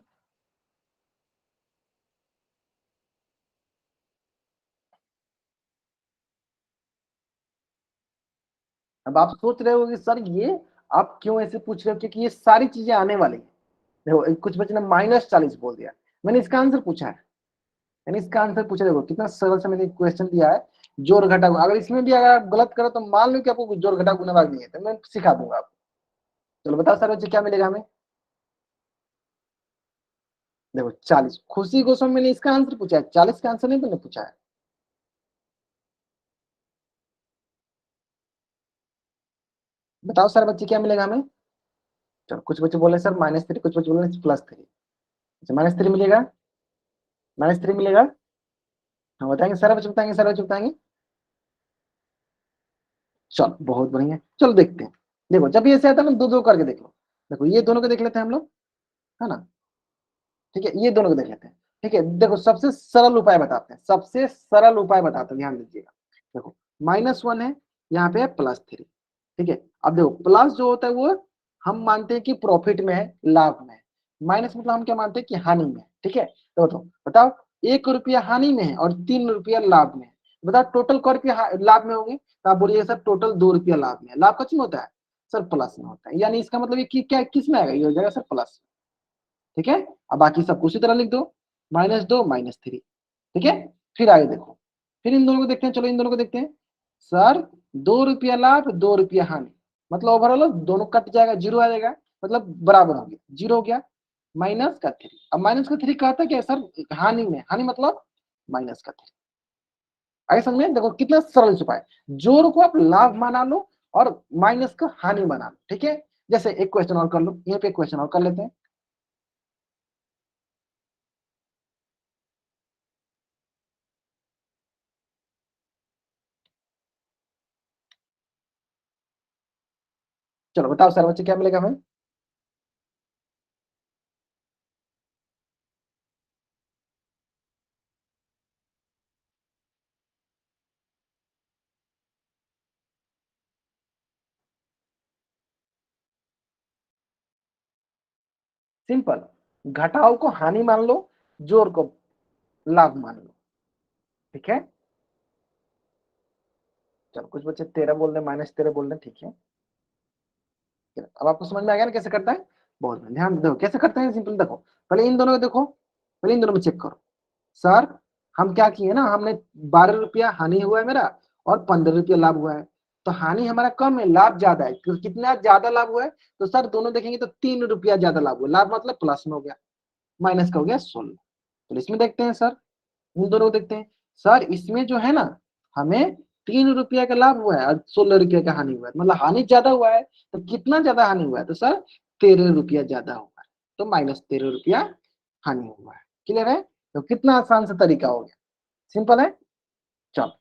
अब आप सोच रहे हो कि सर ये आप क्यों ऐसे पूछ रहे हो, क्योंकि ये सारी चीजें आने वाली है। देखो कुछ बच्चे ने -40 बोल दिया, मैंने इसका आंसर पूछा है, मैंने इसका आंसर पूछा, देखो कितना सरल से मैंने क्वेश्चन दिया है। जोड़ घटा, अगर इसमें भी अगर आप गलत करो तो मान लो कि आपको जोड़ घटा गुणा भाग नहीं है, तो मैं सिखा दूंगा आपको। चलो बताओ सर बच्चे क्या मिलेगा हमें, देखो 40, खुशी गोस्वामी मैंने इसका आंसर पूछा है, 40 का आंसर नहीं मैंने पूछा है। बताओ सर बच्चे क्या मिलेगा हमें, चलो कुछ बच्चे बोले सर -3, कुछ बच्चे बोले +3। अच्छा -3 मिलेगा, -3 मिलेगा, हाँ बताएंगे सर बच्चे, बताएंगे सर बच्चे बताएंगे। चलो बहुत बढ़िया, चलो देखते हैं। देखो जब ये ऐसे आता है ना, दो दो करके देख लो, देखो ये दोनों को देख लेते हैं हम लोग, है ना। ठीक है, ये दोनों को देख लेते हैं। ठीक है, देखो सबसे सरल उपाय बताते हैं, सबसे सरल उपाय बताते हैं, ध्यान दीजिएगा। देखो -1 है, यहाँ पे है +3, ठीक है। अब देखो प्लस जो होता है वो हम मानते हैं कि प्रॉफिट में है, लाभ में है। माइनस मतलब हम क्या मानते हैं कि हानि में है, ठीक है। तो बताओ 1 रुपया हानि में है और 3 रुपया लाभ में है, बताओ टोटल क रुपया लाभ में होंगे, तो आप बोलिए सर टोटल 2 रुपया लाभ में है। लाभ किस में होता है सर? प्लस में होता है। यानी इसका मतलब ये क्या किस में आएगा? ये हो जाएगा सर प्लस, ठीक है। अब बाकी सब उसी तरह लिख दो, -2 -3, ठीक है। फिर आगे देखो, फिर इन दोनों को देखते हैं, चलो इन दोनों को देखते हैं। सर 2 रुपया लाभ 2 रुपया हानि, मतलब ओवरऑल दोनों कट जाएगा, जीरो आ जाएगा, मतलब बराबर हो गया, जीरो हो गया। -3, अब -3 कहता क्या है सर? हानि में, हानि मतलब -3। आगे समझ में? देखो कितना सरल उपाय, जोड़ को आप लाभ माना लो और माइनस को हानि बना लो, ठीक है। जैसे एक क्वेश्चन और कर लो, यहाँ पे एक क्वेश्चन और कर लेते हैं। चलो बताओ सर बच्चे क्या मिलेगा हमें? सिंपल, घटाओ को हानि मान लो, जोड़ को लाभ मान लो, ठीक है। चलो कुछ बच्चे 13 बोल रहे, -13 बोल रहे, ठीक है। चलो, अब आपको समझ में आ गया ना कैसे करता है? बहुत बढ़िया। ध्यान दो कैसे करते हैं, सिंपल देखो, पहले इन दोनों को देखो, पहले इन दोनों में चेक करो। सर हम क्या किए ना, हमने 12 रुपया हानि हुआ है मेरा और 15 रुपया लाभ हुआ है, तो हानि हमारा कम है, लाभ ज्यादा है। कितना ज्यादा लाभ हुआ है? तो सर दोनों देखेंगे तो 3 रुपया ज्यादा लाभ हुआ, लाभ मतलब प्लस में हो गया, माइनस का हो गया 16। तो इसमें देखते हैं सर, इन दोनों को देखते हैं। सर इसमें जो है ना, हमें 3 रुपया का लाभ हुआ है और 16 रुपया का हानि हुआ है, मतलब हानि ज्यादा हुआ है। तो कितना ज्यादा हानि हुआ है? तो सर 13 रुपया ज्यादा हुआ है, तो -13 रुपया हानि हुआ है। क्लियर है? तो कितना आसान सा तरीका हो गया, सिंपल है। चलो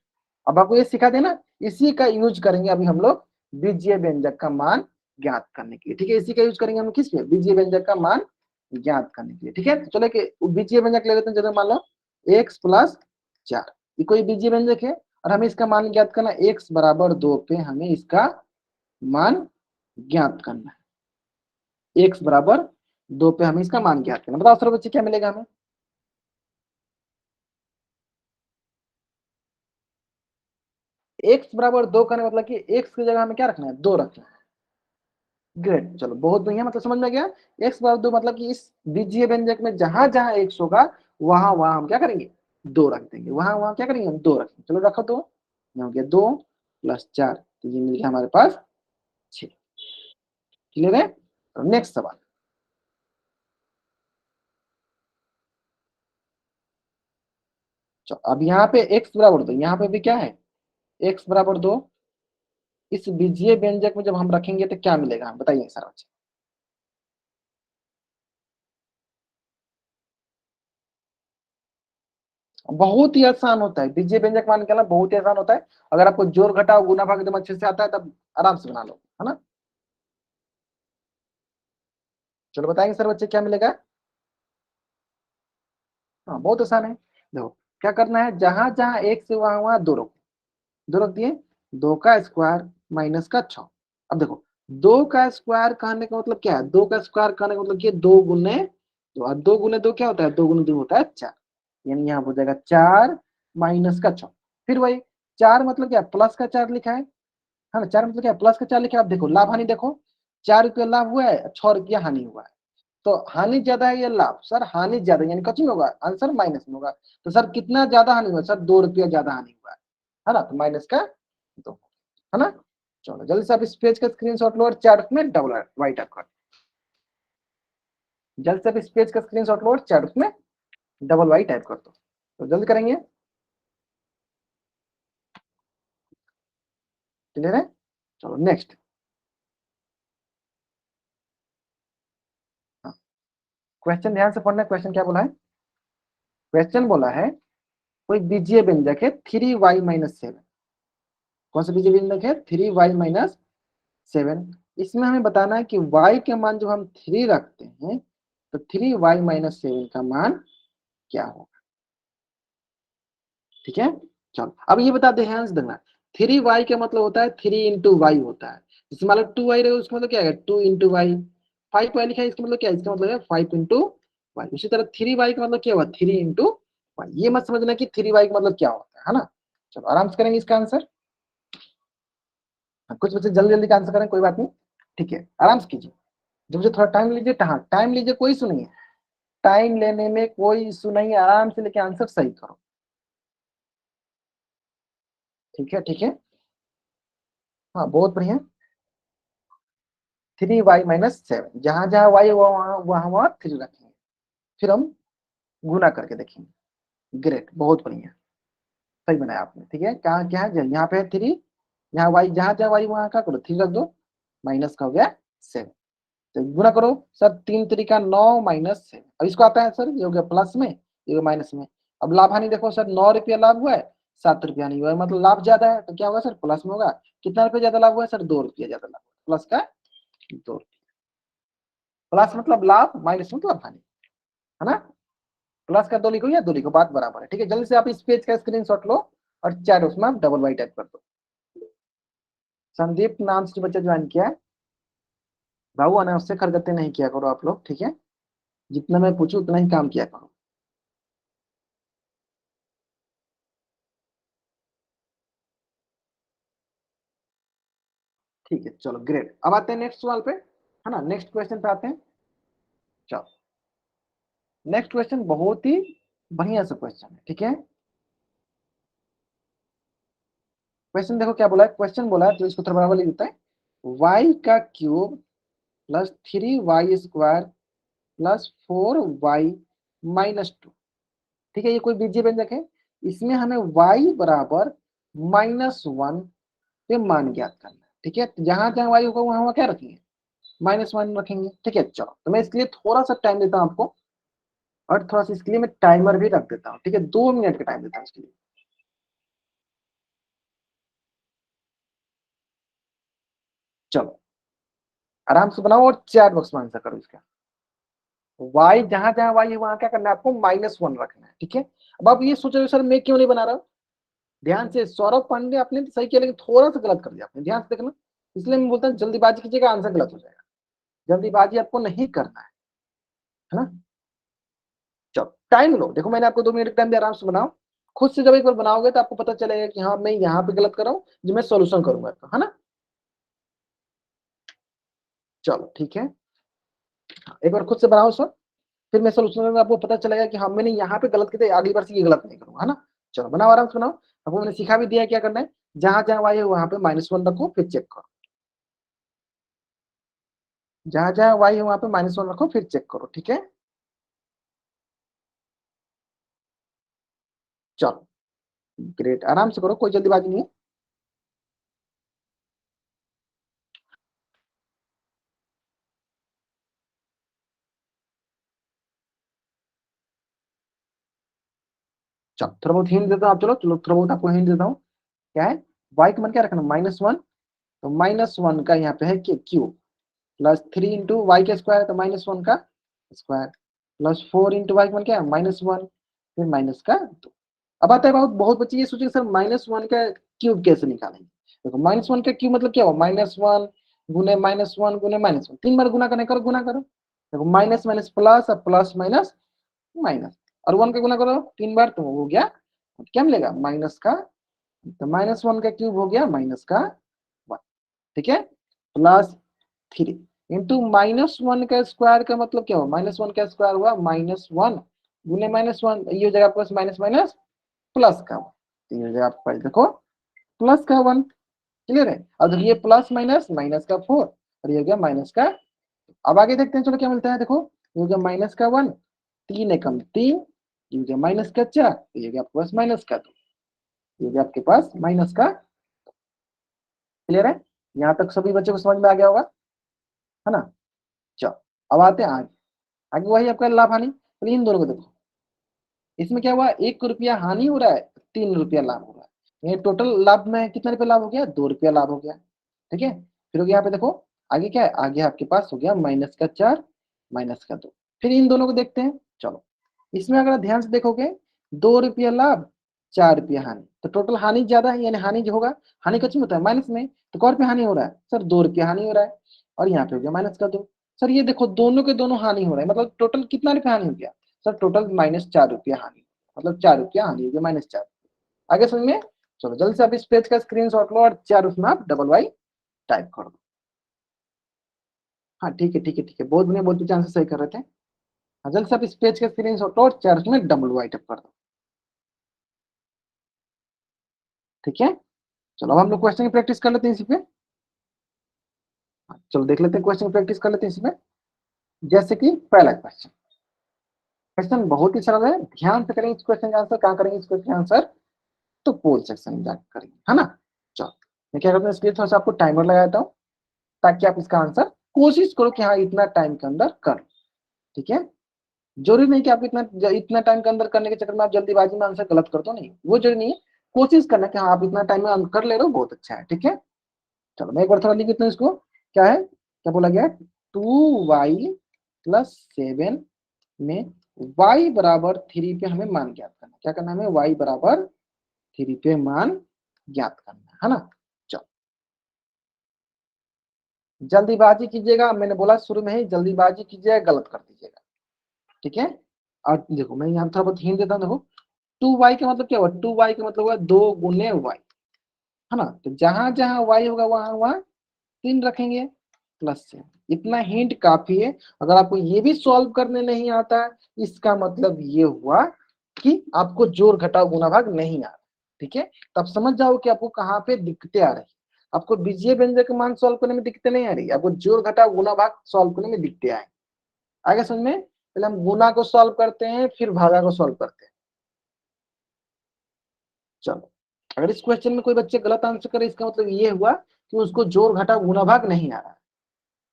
अब आपको ये सिखा देना, इसी का यूज करेंगे अभी हम लोग बीजीय व्यंजक का मान ज्ञात करने के लिए, ठीक है। इसी का यूज करेंगे हम किस पे? बीजीय व्यंजक का मान ज्ञात करने के लिए, ठीक है। तो चलो कि बीजीय व्यंजक ले लेते हैं, जैसे मान लो x+4, ये कोई बीजीय व्यंजक है और हमें इसका मान ज्ञात करना है। x बराबर 2 पे हमें इसका मान ज्ञात करना है, x बराबर 2 पे हमें इसका मान ज्ञात करना है। बताओ सर बच्चे क्या मिलेगा हमें? x बराबर 2 करने मतलब कि x की जगह हमें क्या रखना है? 2 रखना है। ग्रेट, चलो बहुत बढ़िया, मतलब समझ में गया। x बराबर 2 मतलब कि इस बीजीय व्यंजक में जहां जहां x होगा वहां वहां हम क्या करेंगे? 2 रख देंगे, वहां वहां क्या करेंगे? हम 2 रखेंगे। चलो रखो 2, ये हो गया 2 + 4, तो ये मिल गया हमारे पास 6। क्लियर है? तो नेक्स्ट सवाल। चलो अब यहाँ पे x बराबर 2, यहाँ पे भी क्या है? x बराबर 2, इस बीजीय व्यंजक में जब हम रखेंगे तो क्या मिलेगा? बताइए सर बच्चे। बहुत ही आसान होता है, बीजीय व्यंजक मान निकालना बहुत ही आसान होता है। अगर आपको जोड़ घटाव गुना भाग एकदम अच्छे से आता है तब आराम से बना लो, है ना। चलो बताएंगे सर बच्चे क्या मिलेगा। हाँ बहुत आसान है, देखो क्या करना है, जहां जहां एक से वहां वहां 2 रखो, 2 रख दिए, 2 का स्क्वायर माइनस का 6। अब देखो 2 का स्क्वायर कहने का मतलब क्या है? 2 का स्क्वायर कहने का मतलब क्या? 2 गुने 2, और 2 गुने 2 क्या होता है? 2 गुने 2 होता है 4, यानी यहाँ हो जाएगा 4 माइनस का 6। फिर वही 4 मतलब क्या? प्लस का 4 लिखा है ना, 4 मतलब क्या? प्लस का 4 लिखा है। आप देखो लाभ हानि देखो, 4 रुपया लाभ हुआ है, 6 रुपया हानि हुआ है, तो हानि ज्यादा है या लाभ? सर हानि ज्यादा, यानी कच में होगा, आंसर माइनस में होगा। तो सर कितना ज्यादा हानि हुआ? सर 2 रुपया ज्यादा हानि हुआ है ना, तो माइनस का 2, है ना। चलो जल्दी से आप इस पेज का स्क्रीनशॉट लो और चैट में डबल राइट अप कर, जल्दी से आप इस पेज का स्क्रीनशॉट लो और चैट में डबल वाई टाइप कर दो, तो जल्दी करेंगे। क्लियर है? चलो नेक्स्ट। क्वेश्चन ध्यान से पढ़ना, क्वेश्चन क्या बोला है? क्वेश्चन बोला है कोई बीजीय व्यंजक है 3y-7, कौन सा बीजीय व्यंजक है? 3y-7। इसमें हमें बताना है कि y के मान जब हम 3 रखते हैं तो 3y-7 का मान क्या होगा। ठीक है, चलो अब ये बता दे, ध्यान से देखना, 3y का मतलब होता है 3 × y होता है। जैसे मान लो 2y रहे उसका मतलब क्या है 2 × y। 5y लिखा है इसका मतलब क्या है, इसका मतलब है 5 × y। उसी तरह 3y का मतलब क्या हुआ 3 × y। ये मत समझना कि 3y का मतलब क्या होता है ना। चलो आराम से करेंगे इसका आंसर। कुछ बच्चे जल्दी जल्दी का आंसर करें, कोई बात नहीं, ठीक है आराम से कीजिए। जब मुझे थोड़ा टाइम लीजिए, टाइम लीजिए, कोई इशू नहीं है, टाइम लेने में कोई इशू नहीं है, आराम से लेके आंसर सही करो। ठीक है, ठीक है, हाँ बहुत बढ़िया। 3y - 7, जहां जहां y हुआ वहां वहां वहां 3 रखेंगे, फिर हम गुना करके देखेंगे। ग्रेट, बहुत बढ़िया, सही बनाया आपने। ठीक है, कहाँ क्या है, यहाँ पे है 3, यहाँ y, जहां जहां y वहां क्या करो 3 रख दो, माइनस का हो गया 7। तो गुना करो सर, 3 × 3 = 9 - 7। अब इसको आता है सर, ये हो गया प्लस में, ये हो गया माइनस में। अब लाभ हानि देखो सर, 9 रुपया लाभ हुआ है, 7 रुपया नहीं हुआ है, मतलब लाभ ज्यादा है, तो क्या होगा सर प्लस में होगा। कितना रुपया ज्यादा लाभ हुआ है सर, 2 रुपया ज्यादा लाभ, प्लस का 2। प्लस मतलब लाभ, माइनस मतलब हानि, है ना। प्लस का 2 लिखो या 2 लिखो, बात बराबर है। ठीक है, जल्दी से आप इस पेज का स्क्रीनशॉट लो और चैट उसमें आप डबल वाई टाइप कर दो। संदीप नाम से जो बच्चा ज्वाइन किया है, बाबू अनावश्यक हरकतें नहीं किया करो आप लोग, ठीक है, जितना मैं पूछूं उतना ही काम किया करो। ठीक है, चलो ग्रेट। अब आते हैं नेक्स्ट सवाल पे, है ना, नेक्स्ट क्वेश्चन पे आते हैं। चलो नेक्स्ट क्वेश्चन बहुत ही बढ़िया सा क्वेश्चन है, ठीक है। क्वेश्चन देखो क्या बोला है, क्वेश्चन बोला है तो इसको थोड़ा बराबर लिख देता है। y³ + 3y² + 4y - 2। ठीक है, ये कोई बीजीय व्यंजक है, इसमें हमें y बराबर -1 पे मान ज्ञात करना है। ठीक है, जहां जहां y होगा वहां वहां क्या रखेंगे, -1 रखेंगे। ठीक है, चलो तो मैं इसके लिए थोड़ा सा टाइम देता हूँ आपको, और थोड़ा सा इसके लिए मैं टाइमर भी रख देता हूँ। ठीक है, 2 मिनट का टाइम देता हूँ इसके लिए। चलो आराम से बनाओ और चैट बॉक्स में आंसर करो इसका। y जहां जहां y है वहां क्या करना है आपको, -1 रखना है। ठीक है, अब आप ये सोच रहे हो सर मैं क्यों नहीं बना रहा हूँ, ध्यान से, सौरभ पांडे आपने तो सही किया लेकिन थोड़ा सा गलत कर दिया आपने, ध्यान से देखना। इसलिए मैं बोलता हूँ जल्दीबाजी कीजिएगा, आंसर गलत हो जाएगा। जल्दीबाजी आपको नहीं करना है ना। चलो टाइम लो, देखो मैंने आपको 2 मिनट का टाइम दिया, आराम से बनाओ। खुद से जब एक बार बनाओगे तो आपको पता चलेगा कि हाँ मैं यहाँ पे गलत कर रहा हूँ, जो मैं सोल्यूशन करूंगा तो, है ना। चलो ठीक है, एक बार खुद से बनाओ सर, फिर मैं सोल्यूशन करूंगा, आपको पता चलेगा कि हाँ मैंने यहाँ पे गलत किया, अगली बार से ये गलत नहीं करूंगा, है ना। चलो बनाओ, आराम से बनाओ। आपको मैंने सिखा भी दिया क्या करना है, जहां जहां वाई है वहां पे -1 रखो, फिर चेक करो। जहां जहां वाई है वहां पे -1 रखो, फिर चेक करो। ठीक है, चलो ग्रेट, आराम से करो, कोई जल्दीबाजी नहीं है। चलो थोड़ा बहुत हिंट देता हूँ, आप चलो चलो थोड़ा बहुत आपको हिंट देता हूँ। क्या है, वाई का मान क्या रखना, -1, तो -1 का यहाँ पे है क्यूब, +3 × y² तो -1 का स्क्वायर, +4 × y का मान क्या है, -1, फिर माइनस का 2। अब आता है बहुत बहुत बच्चे ये सोचे सर -1 का क्यूब कैसे निकालेंगे। देखो -1 का क्यूब मतलब क्या हो, -1 गुने -1 गुने -1, 3 बार गुना करने करो, गुना करो। देखो माइनस माइनस प्लस, अब प्लस माइनस माइनस, और 1 का गुना करो 3 बार तो हो गया, क्या मिलेगा माइनस का, तो -1 का क्यूब हो गया -1। ठीक है, +3 × -1 का स्क्वायर का मतलब क्या हुआ, -1 का स्क्वायर हुआ -1 गुने -1, ये हो जाएगा आपके पास माइनस माइनस प्लस का 1, तो ये हो जाएगा आपके पास देखो प्लस का 1। क्लियर है, अब देखिए प्लस माइनस माइनस का 4, और ये हो गया माइनस का। अब आगे देखते हैं, चलो क्या मिलता है, देखो ये हो गया -1, 3 एकम 3, ये हो गया -4, ये हो गया आपके पास -2, ये हो गया आपके पास -का। क्लियर है, यहाँ तक सभी बच्चों को समझ में आ गया होगा, है ना। चलो अब आते हैं आगे, आगे वही आपका लाभ हानि, तो इन दोनों को देखो, इसमें क्या हुआ, 1 रुपया हानि हो रहा है, 3 रुपया लाभ हो रहा है, ये टोटल लाभ में कितना रुपया लाभ हो गया, 2 रुपया लाभ हो गया। ठीक है, फिर हो गया यहाँ पे देखो, आगे क्या है, आगे आपके पास हो गया -4 -2। फिर इन दोनों को देखते हैं, चलो इसमें अगर ध्यान से देखोगे 2 रुपया लाभ 4 रुपया हानि, तो टोटल हानि ज्यादा है, यानी हानि जो होगा, हानि कच्ची होता है माइनस में, तो कौन पे हानि हो रहा है सर, 2 रुपया हानि हो रहा है, और यहाँ पे हो गया माइनस कर दो। सर ये देखो दोनों के दोनों हानि हो रहा है, मतलब टोटल कितना रुपया हानि हो गया सर, टोटल -4 रुपया हानि, मतलब 4 रुपया हानि हो गया, -4। आगे समझ में? चलो जल्दी से आप इस पेज का स्क्रीनशॉट लो और 4 उसमें आप डबल वाई टाइप कर दो। हाँ ठीक है ठीक है ठीक है, बहुत बढ़िया, बहुत अच्छे आंसर सही कर रहे थे। हाँ जल्दी से आप इस पेज का स्क्रीनशॉट लो और 4 उसमें डबल वाई टाइप कर दो। ठीक है, चलो अब हम लोग क्वेश्चन की प्रैक्टिस कर लेते हैं इसी पे। हाँ, चलो देख लेते हैं क्वेश्चन की प्रैक्टिस कर लेते हैं इसी पे। जैसे कि पहला क्वेश्चन, क्वेश्चन बहुत ही सरल है, ध्यान से करेंगे इस क्वेश्चन का आंसर। कहाँ करेंगे इस क्वेश्चन का आंसर, तो पोल सेक्शन में जाकर करेंगे, है ना। चलो मैं क्या करता हूँ, इसके लिए थोड़ा सा आपको टाइमर लगा देता हूँ, ताकि आप इसका आंसर कोशिश करो कि हाँ इतना टाइम के अंदर कर। ठीक है, जरूरी नहीं कि आप इतना इतना टाइम के अंदर करने के चक्कर में आप जल्दीबाजी में आंसर गलत कर दो, नहीं वो जरूरी नहीं है। कोशिश करना कि हाँ आप इतना टाइम में कर ले रहे हो, बहुत अच्छा है। ठीक है, चलो मैं एक बार थोड़ा लिख देता हूँ इसको। क्या है, क्या बोला गया, 2y+7 में y बराबर 3 पे हमें मान ज्ञात करना। क्या करना है हमें, y बराबर 3 पे मान ज्ञात करना है ना। चलो जल्दीबाजी कीजिएगा, मैंने बोला शुरू में ही जल्दीबाजी कीजिएगा, गलत कर दीजिएगा। ठीक है, और देखो मैं यहाँ थोड़ा बहुत हिंट देता हूँ। देखो 2y का मतलब क्या हुआ, 2y का मतलब हुआ 2 × y, है ना। तो जहां जहां y होगा वहां वहां 3 रखेंगे, प्लस से। इतना हिंट काफी है। अगर आपको ये भी सॉल्व करने नहीं आता है, इसका मतलब ये हुआ कि आपको जोड़ घटाव गुणा भाग नहीं आ रहा। ठीक है, तो आप समझ जाओ कि आपको कहाँ पे दिक्कतें आ रही है। आपको बीजीय व्यंजक मान सॉल्व करने में दिक्कतें नहीं आ रही, आपको जोड़ घटाव गुणा भाग सॉल्व करने में दिक्कतें आए। आगे समझ में, पहले हम गुणा को सॉल्व करते हैं, फिर भागा को सॉल्व करते हैं। चलो अगर इस क्वेश्चन में कोई बच्चे गलत आंसर करे, इसका मतलब ये हुआ कि उसको जोड़ घटाव गुणा भाग नहीं आ रहा है।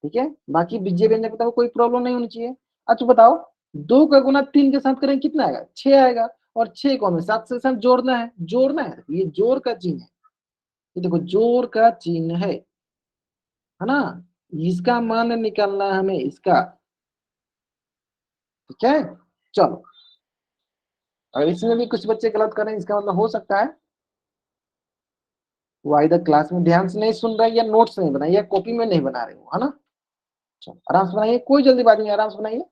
ठीक है, बाकी बीजीय व्यंजक को कोई प्रॉब्लम नहीं होनी चाहिए। अच्छा बताओ, 2 का गुना 3 के साथ करेंगे कितना आएगा, 6 आएगा, और 6 को हमें 7 से साथ जोड़ना है, जोड़ना है, ये जोड़ का चिन्ह है, ये देखो जोड़ का चिन्ह है ना। इसका मान निकालना है हमें इसका। ठीक है, चलो अगर इसमें भी कुछ बच्चे गलत करें, इसका मतलब हो सकता है वो इधर क्लास में ध्यान से नहीं सुन रहे, या नोट्स नहीं बनाए, या कॉपी में नहीं बना रहे हो, है ना। चलो आराम से बनाइए, कोई जल्दीबाजी नहीं, आराम से बनाइए।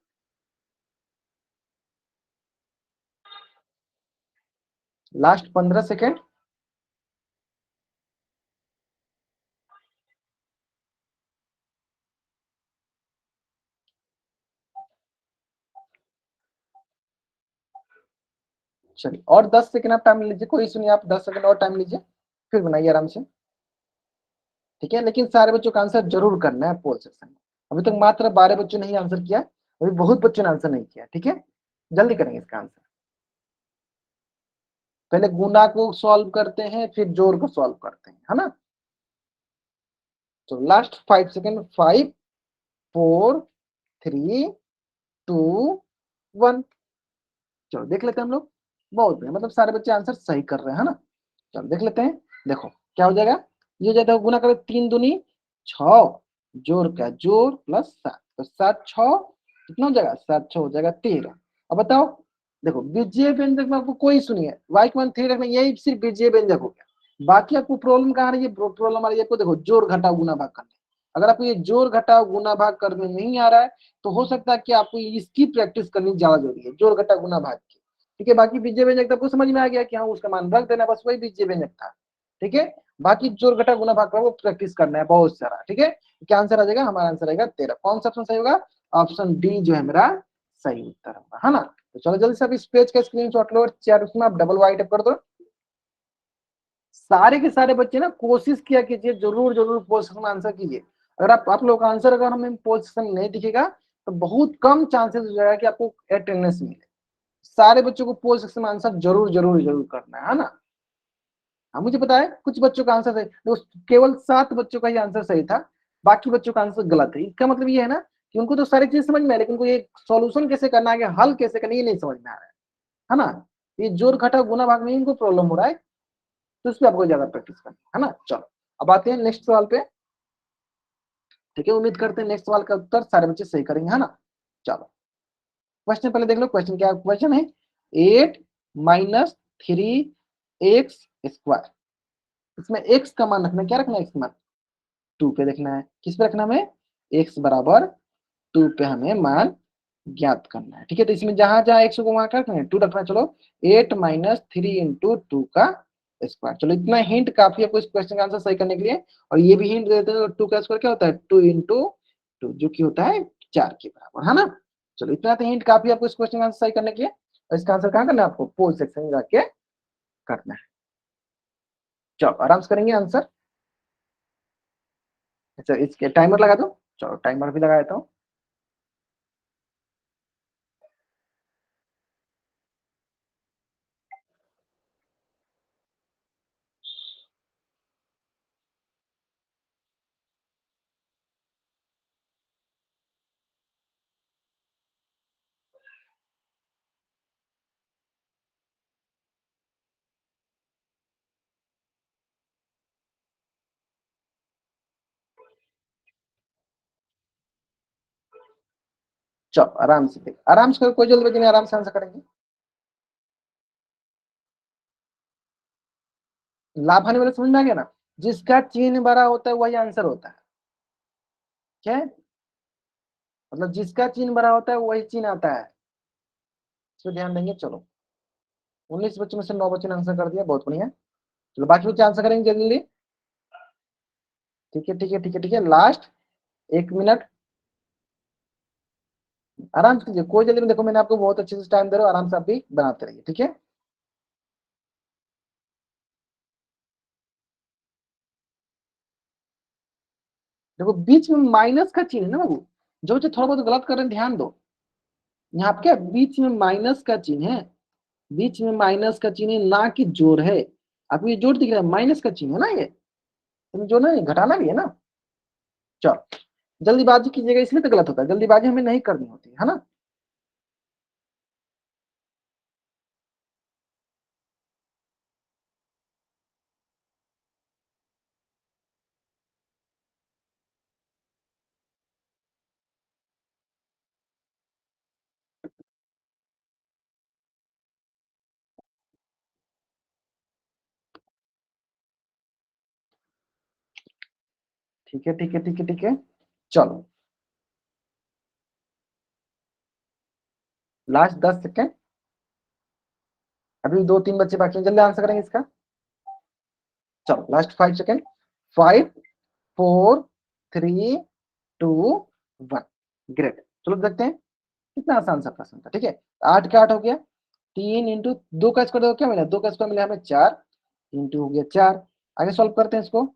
Last 15 second. चलिए और 10 सेकेंड आप टाइम लीजिए, कोई सुनिए, आप 10 सेकेंड और टाइम लीजिए, फिर बनाइए आराम से। ठीक है, लेकिन सारे बच्चों का आंसर जरूर करना है पोल सेक्शन में। अभी तक मात्र 12 बच्चों ने ही आंसर किया, अभी बहुत बच्चों ने आंसर नहीं किया। ठीक है, जल्दी करेंगे इसका आंसर। पहले गुना को सॉल्व करते हैं, फिर जोड़ को सॉल्व करते हैं, है ना। तो लास्ट 5 सेकेंड, 5 4 3 2 1। चलो देख लेते हैं हम लोग, बहुत बढ़िया, मतलब सारे बच्चे आंसर सही कर रहे हैं, है ना। चलो देख लेते हैं, देखो क्या हो जाएगा, ये हो जाएगा गुना करें 3 दूनी 6, जोड़ का जोड़ प्लस 7, तो 7 6 कितना हो जाएगा, 7 6 हो जाएगा 13। अब बताओ, देखो बीजीय व्यंजक में आपको कोई सुनिए y के मान 3 रखना, यही सिर्फ बीजीय व्यंजक हो गया। बाकी आपको प्रॉब्लम कहाँ आ रही है, प्रॉब्लम आ रही है आपको, देखो जोड़ घटाव गुना भाग करने। अगर आपको ये जोड़ घटाव गुना भाग करने नहीं आ रहा है, तो हो सकता है कि आपको इसकी प्रैक्टिस करनी ज्यादा जरूरी है, जोड़ घटाव गुना भाग की। ठीक है, बाकी बीजीय व्यंजक तो आपको समझ में आ गया कि हाँ उसका मान रख देना, बस वही बीजीय व्यंजक था। ठीक है, बाकी जोड़ घटा गुना भाग का वो प्रैक्टिस करना है बहुत सारा। ठीक है, क्या आंसर आ जाएगा, हमारा आंसर आएगा 13। कौन सा ऑप्शन सही होगा, ऑप्शन डी जो है मेरा सही उत्तर होगा, है ना। तो चलो जल्दी से आप इस पेज का स्क्रीनशॉट लो और चार उसमें आप डबल वाई टाइप कर दो। सारे के सारे बच्चे ना कोशिश किया कीजिए, जरूर जरूर पोजीशन में आंसर कीजिए। अगर आप लोग का आंसर अगर हमें पोजीशन में नहीं दिखेगा, तो बहुत कम चांसेस हो जाएगा कि आपको अटेंडेंस मिले। सारे बच्चों को पोल सेक्शन में आंसर जरूर जरूर जरूर करना है ना। हाँ मुझे पता है कुछ बच्चों का आंसर सही, तो केवल 7 बच्चों का ही आंसर सही था, बाकी बच्चों का आंसर गलत है। इसका मतलब ये है ना कि उनको तो सारी चीज समझ में है, लेकिन उनको ये सॉल्यूशन कैसे करना है, हल कैसे करना, ये नहीं समझ में आ रहा है ना। ये जोड़ घटा गुना भाग में इनको प्रॉब्लम हो रहा है, तो इस पर आपको ज्यादा प्रैक्टिस करना है ना। चलो अब आते हैं नेक्स्ट सवाल पे। ठीक है, उम्मीद करते हैं नेक्स्ट सवाल का उत्तर सारे बच्चे सही करेंगे, है ना। चलो क्वेश्चन पहले देख लो, क्वेश्चन क्या क्वेश्चन है, 8 माइनस 3x²। इसमें x का मान रखना है, क्या रखना है x मान 2 पे देखना है। किस पे रखना है, x बराबर 2 पे हमें मान ज्ञात करना है। ठीक है, तो इसमें जहां जहां x को वहां क्या रखना है 2 रखना है। चलो 8 माइनस 3 इंटू 2 का स्क्वायर। चलो इतना हिंट काफी है आपको इस क्वेश्चन का आंसर सही करने के लिए। और ये भी हिंट देते हैं 2 का स्क्वायर क्या होता है 2 इंटू 2, जो कि होता है 4 के बराबर, है ना। चलो इतना तो हिंट काफी है आपको इस क्वेश्चन का आंसर सही करने के लिए। और इसका आंसर कहाँ करना है आपको, पोल सेक्शन में जाके करना है। चलो आराम से करेंगे आंसर। अच्छा इसके टाइमर लगा दो, चलो टाइमर भी लगा देता हूँ। चलो आराम से देख, आराम से करो, कोई जल्दबाजी नहीं, आराम से आंसर करेंगे। लाभ हानि वाले समझ में आ गया ना, जिसका चिन्ह बड़ा होता है वही आंसर होता है। क्या है, मतलब जिसका चिन्ह बड़ा होता है वही चिन्ह आता है, इस पर ध्यान देंगे। चलो 19 बच्चों में से 9 बच्चों ने आंसर कर दिया, बहुत बढ़िया। चलो बाकी बच्चे आंसर करेंगे जल्दी जल्दी। ठीक है ठीक है ठीक है ठीक है, लास्ट 1 मिनट, आराम से कीजिए, कोई जल्दी में। देखो मैंने आपको बहुत अच्छे से टाइम दे रहा हूँ, आराम से आप भी बनाते रहिए, ठीक है। देखो बीच में माइनस का चिन्ह है ना बाबू, जो बच्चे थोड़ा बहुत गलत कर रहे हैं ध्यान दो। यहाँ पे क्या बीच में माइनस का चिन्ह है, बीच में माइनस का चिन्ह है, ना कि जोड़ है। आपको ये जोड़ दिख रहा है, माइनस का चिन्ह है ना ये, तुम जो ना घटाना भी है ना। चलो जल्दीबाजी कीजिएगा, इसलिए तो गलत होता है, जल्दीबाजी हमें नहीं करनी होती है ना। ठीक है ठीक है ठीक है ठीक है, चलो लास्ट 10 सेकेंड, अभी 2-3 बच्चे बाकी हैं, जल्दी आंसर करेंगे इसका। चलो लास्ट 5 सेकेंड, 5, 4, 3, 2, 1। ग्रेट, चलो देखते हैं कितना आसान सा प्रश्न था। ठीक है 8 का 8 हो गया, 3 इंटू 2 का स्क्वायर क्या मिला, 2 का स्क्वायर मिला हमें 4, इंटू हो गया 4। आगे सॉल्व करते हैं इसको,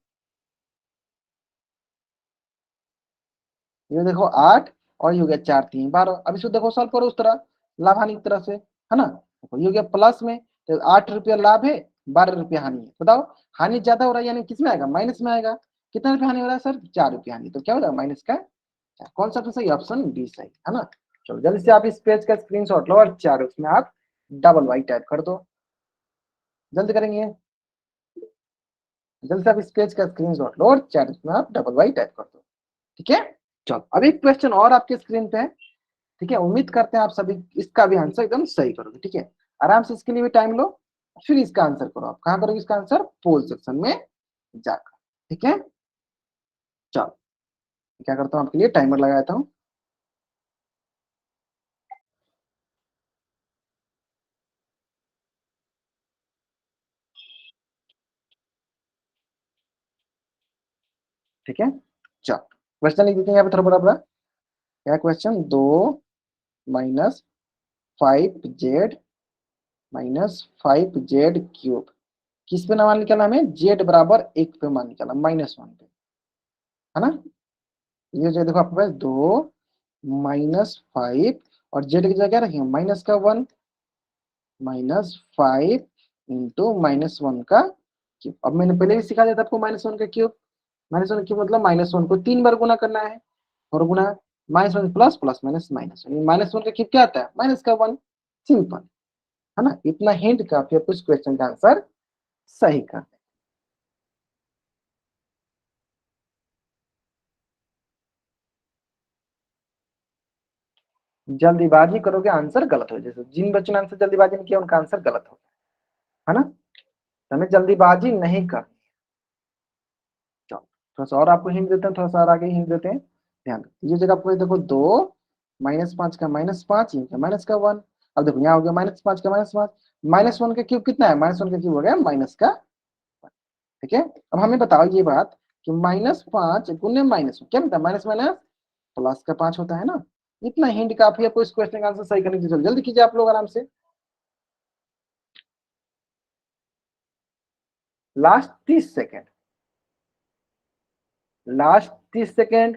ये देखो 8 और ये हो गया 4 3 12। अब इसको देखो सॉल्व करो उस तरह, लाभ हानि की तरह से, है ना। देखो ये हो गया प्लस में, तो 8 रुपया लाभ है, 12 रुपया हानि है। बताओ हानि ज्यादा हो रहा है यानी किस में आएगा, माइनस में आएगा। कितना रुपया हानि हो रहा है सर, 4 रुपया हानि, तो क्या हो रहा है माइनस का 4। कौन सा तो सही, ऑप्शन डी सही है ना। चलो जल्दी से आप इस पेज का स्क्रीनशॉट लो और 4 उसमें आप डबल वाई टाइप कर दो, जल्दी करेंगे। जल्दी से आप इस पेज का स्क्रीनशॉट लो और 4 उसमें आप डबल वाई टाइप कर दो, ठीक है। चलो अब एक क्वेश्चन और आपके स्क्रीन पे है, ठीक है। उम्मीद करते हैं आप सभी इसका भी आंसर एकदम सही करोगे, ठीक है। आराम से इसके लिए भी टाइम लो, फिर इसका आंसर करो। आप कहाँ करोगे इसका आंसर, पोल सेक्शन में जाकर, ठीक है। चलो क्या करता हूँ आपके लिए टाइमर लगा देता हूँ। ठीक है चलो क्वेश्चन लिख देते हैं यहाँ पे थोड़ा बड़ा बड़ा। क्या क्वेश्चन, 2 - 5z -5z³ किस पे ना मान निकाला हमें, z बराबर 1 पे मान निकाला, -1 पे, है ना। ये जो देखो आपके पास 2 - 5 और जेड की जगह क्या रखेंगे -1, -5 इंटू -1 का क्यूब। अब मैंने पहले भी सिखा दिया था आपको -1 का क्यूब, -1 क्यूब मतलब -1 को 3 बार गुना करना है, और गुना -1 प्लस प्लस माइनस माइनस, -1 का क्यूब क्या आता है -1, सिंपल, है ना। इतना हिंट काफी है कुछ क्वेश्चन का आंसर सही कर। जल्दीबाजी करोगे आंसर गलत हो, जैसे जिन बच्चों ने आंसर जल्दीबाजी नहीं किया उनका आंसर गलत हो गया, है ना। तो हमें जल्दीबाजी नहीं करनी। चलो थोड़ा सा और आपको हिंट देते हैं, थोड़ा सा और आगे हिंट देते हैं। ध्यान दो, ये जगह आपको देखो 2 -5 का -5, ये माइनस का 1। अब देखो यहाँ हो गया -5 का -5, -1 का क्यूब कितना है, -1 का क्यूब हो गया माइनस का 1। ठीक है, अब हमें बताओ ये बात कि -5 गुने माइनस क्या मिलता है, माइनस माइनस प्लस का 5 होता है ना। इतना हिंट काफी है आपको इस क्वेश्चन का आंसर सही करने की। जल्दी कीजिए आप लोग आराम से। लास्ट 30 सेकेंड, लास्ट 30 सेकेंड,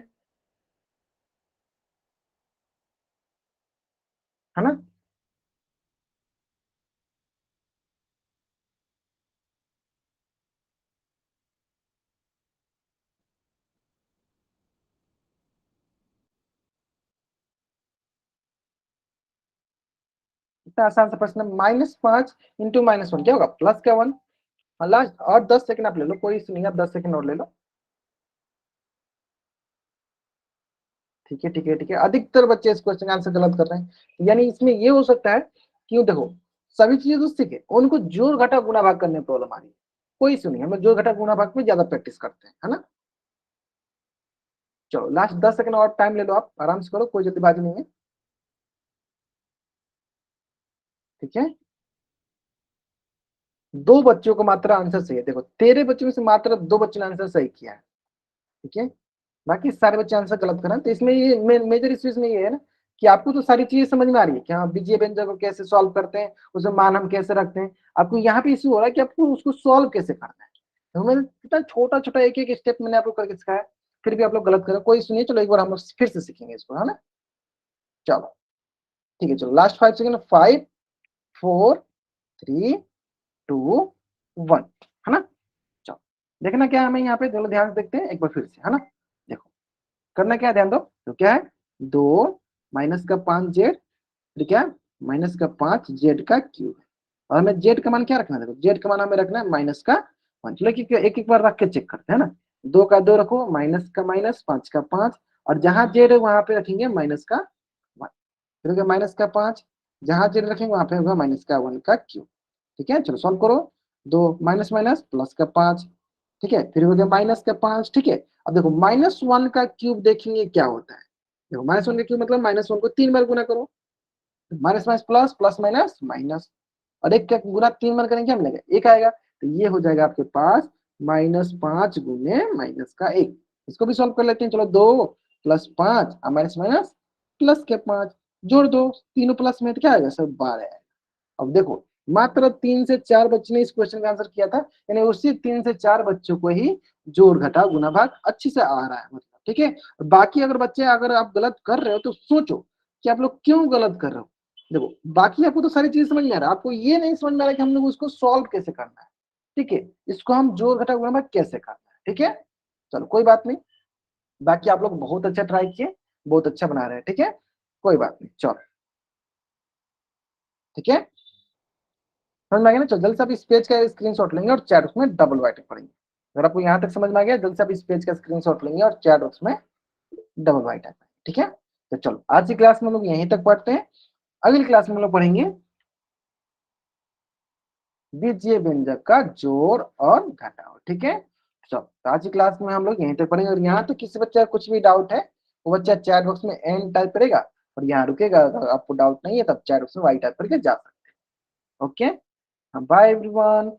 है ना। इतना आसान सा प्रश्न, -5 इंटू -1 क्या होगा, प्लस का 1। लास्ट और 10 सेकंड आप ले लो, कोई इशू नहीं है, आप 10 सेकंड और ले लो। ठीक है ठीक है ठीक है, अधिकतर बच्चे इस क्वेश्चन का आंसर गलत कर रहे हैं। यानी इसमें ये हो सकता है, क्यों देखो सभी चीजें तो सीखे, उनको जोड़ घटा गुणा भाग करने में प्रॉब्लम आ रही है। कोई इशू नहीं, हम लोग जोड़ घटा गुणा भाग में ज्यादा प्रैक्टिस करते हैं, है ना। चलो लास्ट 10 सेकंड और टाइम ले लो, आप आराम से करो, कोई जल्दीबाजी नहीं है। ठीक है, 2 बच्चों को मात्र आंसर सही है, देखो 13 बच्चों में से मात्र 2 बच्चों ने आंसर सही किया है। ठीक है, बाकी सारे बच्चे आंसर गलत कर रहे हैं। तो इसमें ये मेजर इश्यू इसमें ये है ना कि आपको तो सारी चीजें समझ में आ रही है कि हाँ बीजीय व्यंजक को कैसे सॉल्व करते हैं, उसमें मान हम कैसे रखते हैं। आपको यहाँ पे इश्यू हो रहा है कि आपको उसको सॉल्व कैसे करना है। तो मैंने कितना छोटा छोटा एक एक स्टेप मैंने आपको करके सिखाया, फिर भी आप लोग गलत करो, कोई इश्यू नहीं है। चलो एक बार हम लोग फिर से सीखेंगे इसको, है ना। चलो ठीक है, चलो लास्ट 5 सेकंड, 5 4 3 2 1, है ना। चलो देखना क्या है हमें यहाँ पे, चलो ध्यान से देखते हैं एक बार फिर से, है ना। देखो करना क्या है, ध्यान दो। तो क्या है, 2 -5 जेड, ठीक है, -5 जेड का क्यूब है। और हमें जेड का मान क्या रखना है, देखो जेड का मान हमें रखना है -1। चलो एक एक बार रख के चेक करते हैं ना। 2 का 2 रखो, माइनस का माइनस, 5 का 5, और जहां जेड है वहां पे रखेंगे -1। फिर हो गया -5, जहां जेड रखेंगे वहां पे होगा -1 का क्यूब। ठीक है, चलो सॉल्व करो। 2 माइनस माइनस प्लस का 5, ठीक है, फिर हो गया -5। ठीक है, अब देखो -1 का क्यूब देखेंगे क्या होता है। देखो -1 का क्यूब मतलब -1 को 3 बार गुना करो, minus minus plus, plus minus minus, और एक का गुना 3 बार करेंगे क्या मिलेगा, एक आएगा। तो ये हो जाएगा आपके पास -5 गुने -1। इसको भी सॉल्व कर लेते हैं, चलो 2 + 5 माइनस माइनस प्लस के 5, जोड़ दो, तीनों प्लस में तो क्या आएगा, सब 12 आएगा। अब देखो मात्र 3 से 4 बच्चों ने इस क्वेश्चन का आंसर किया था, यानी उसी 3 से 4 बच्चों को ही जोड़ घटा गुना भाग अच्छे से आ रहा है, मतलब ठीक है। बाकी अगर बच्चे अगर आप गलत कर रहे हो तो सोचो कि आप लोग क्यों गलत कर रहे हो। देखो बाकी आपको तो सारी चीज समझ में आ रहा है, आपको ये नहीं समझ में आ रहा है कि हम लोग उसको सॉल्व कैसे करना है। ठीक है, इसको हम जोड़ घटा गुणा भाग कैसे करना है, ठीक है। चलो कोई बात नहीं, बाकी आप लोग बहुत अच्छा ट्राई किए, बहुत अच्छा बना रहे हैं, ठीक है, कोई बात नहीं। चलो ठीक है, समझ में आ गया ना। चलो जल्दी से आप इस पेज का स्क्रीनशॉट लेंगे और चैट उसमें डबल राइटिंग पढ़ेंगे। अगर आपको यहाँ तक समझ में आ गया, जल्दी से आप इस पेज का स्क्रीनशॉट लेंगे और चैट उसमें डबल राइटिंग, ठीक है। तो चलो आज की क्लास में हम लोग यहीं तक पढ़ते हैं, अगली क्लास में हम लोग पढ़ेंगे बीजीय व्यंजक का जोड़ और घटाव, ठीक है। चलो तो आज की क्लास में हम लोग यहीं तक पढ़ेंगे, और यहाँ तो किसी बच्चे का कुछ भी डाउट है वो बच्चा चैट बॉक्स में एन टाइप करेगा और यहाँ रुकेगा। अगर आपको डाउट नहीं है तब चैट बॉक्स में वाई टाइप करके जा सकते हैं। Okay, bye everyone.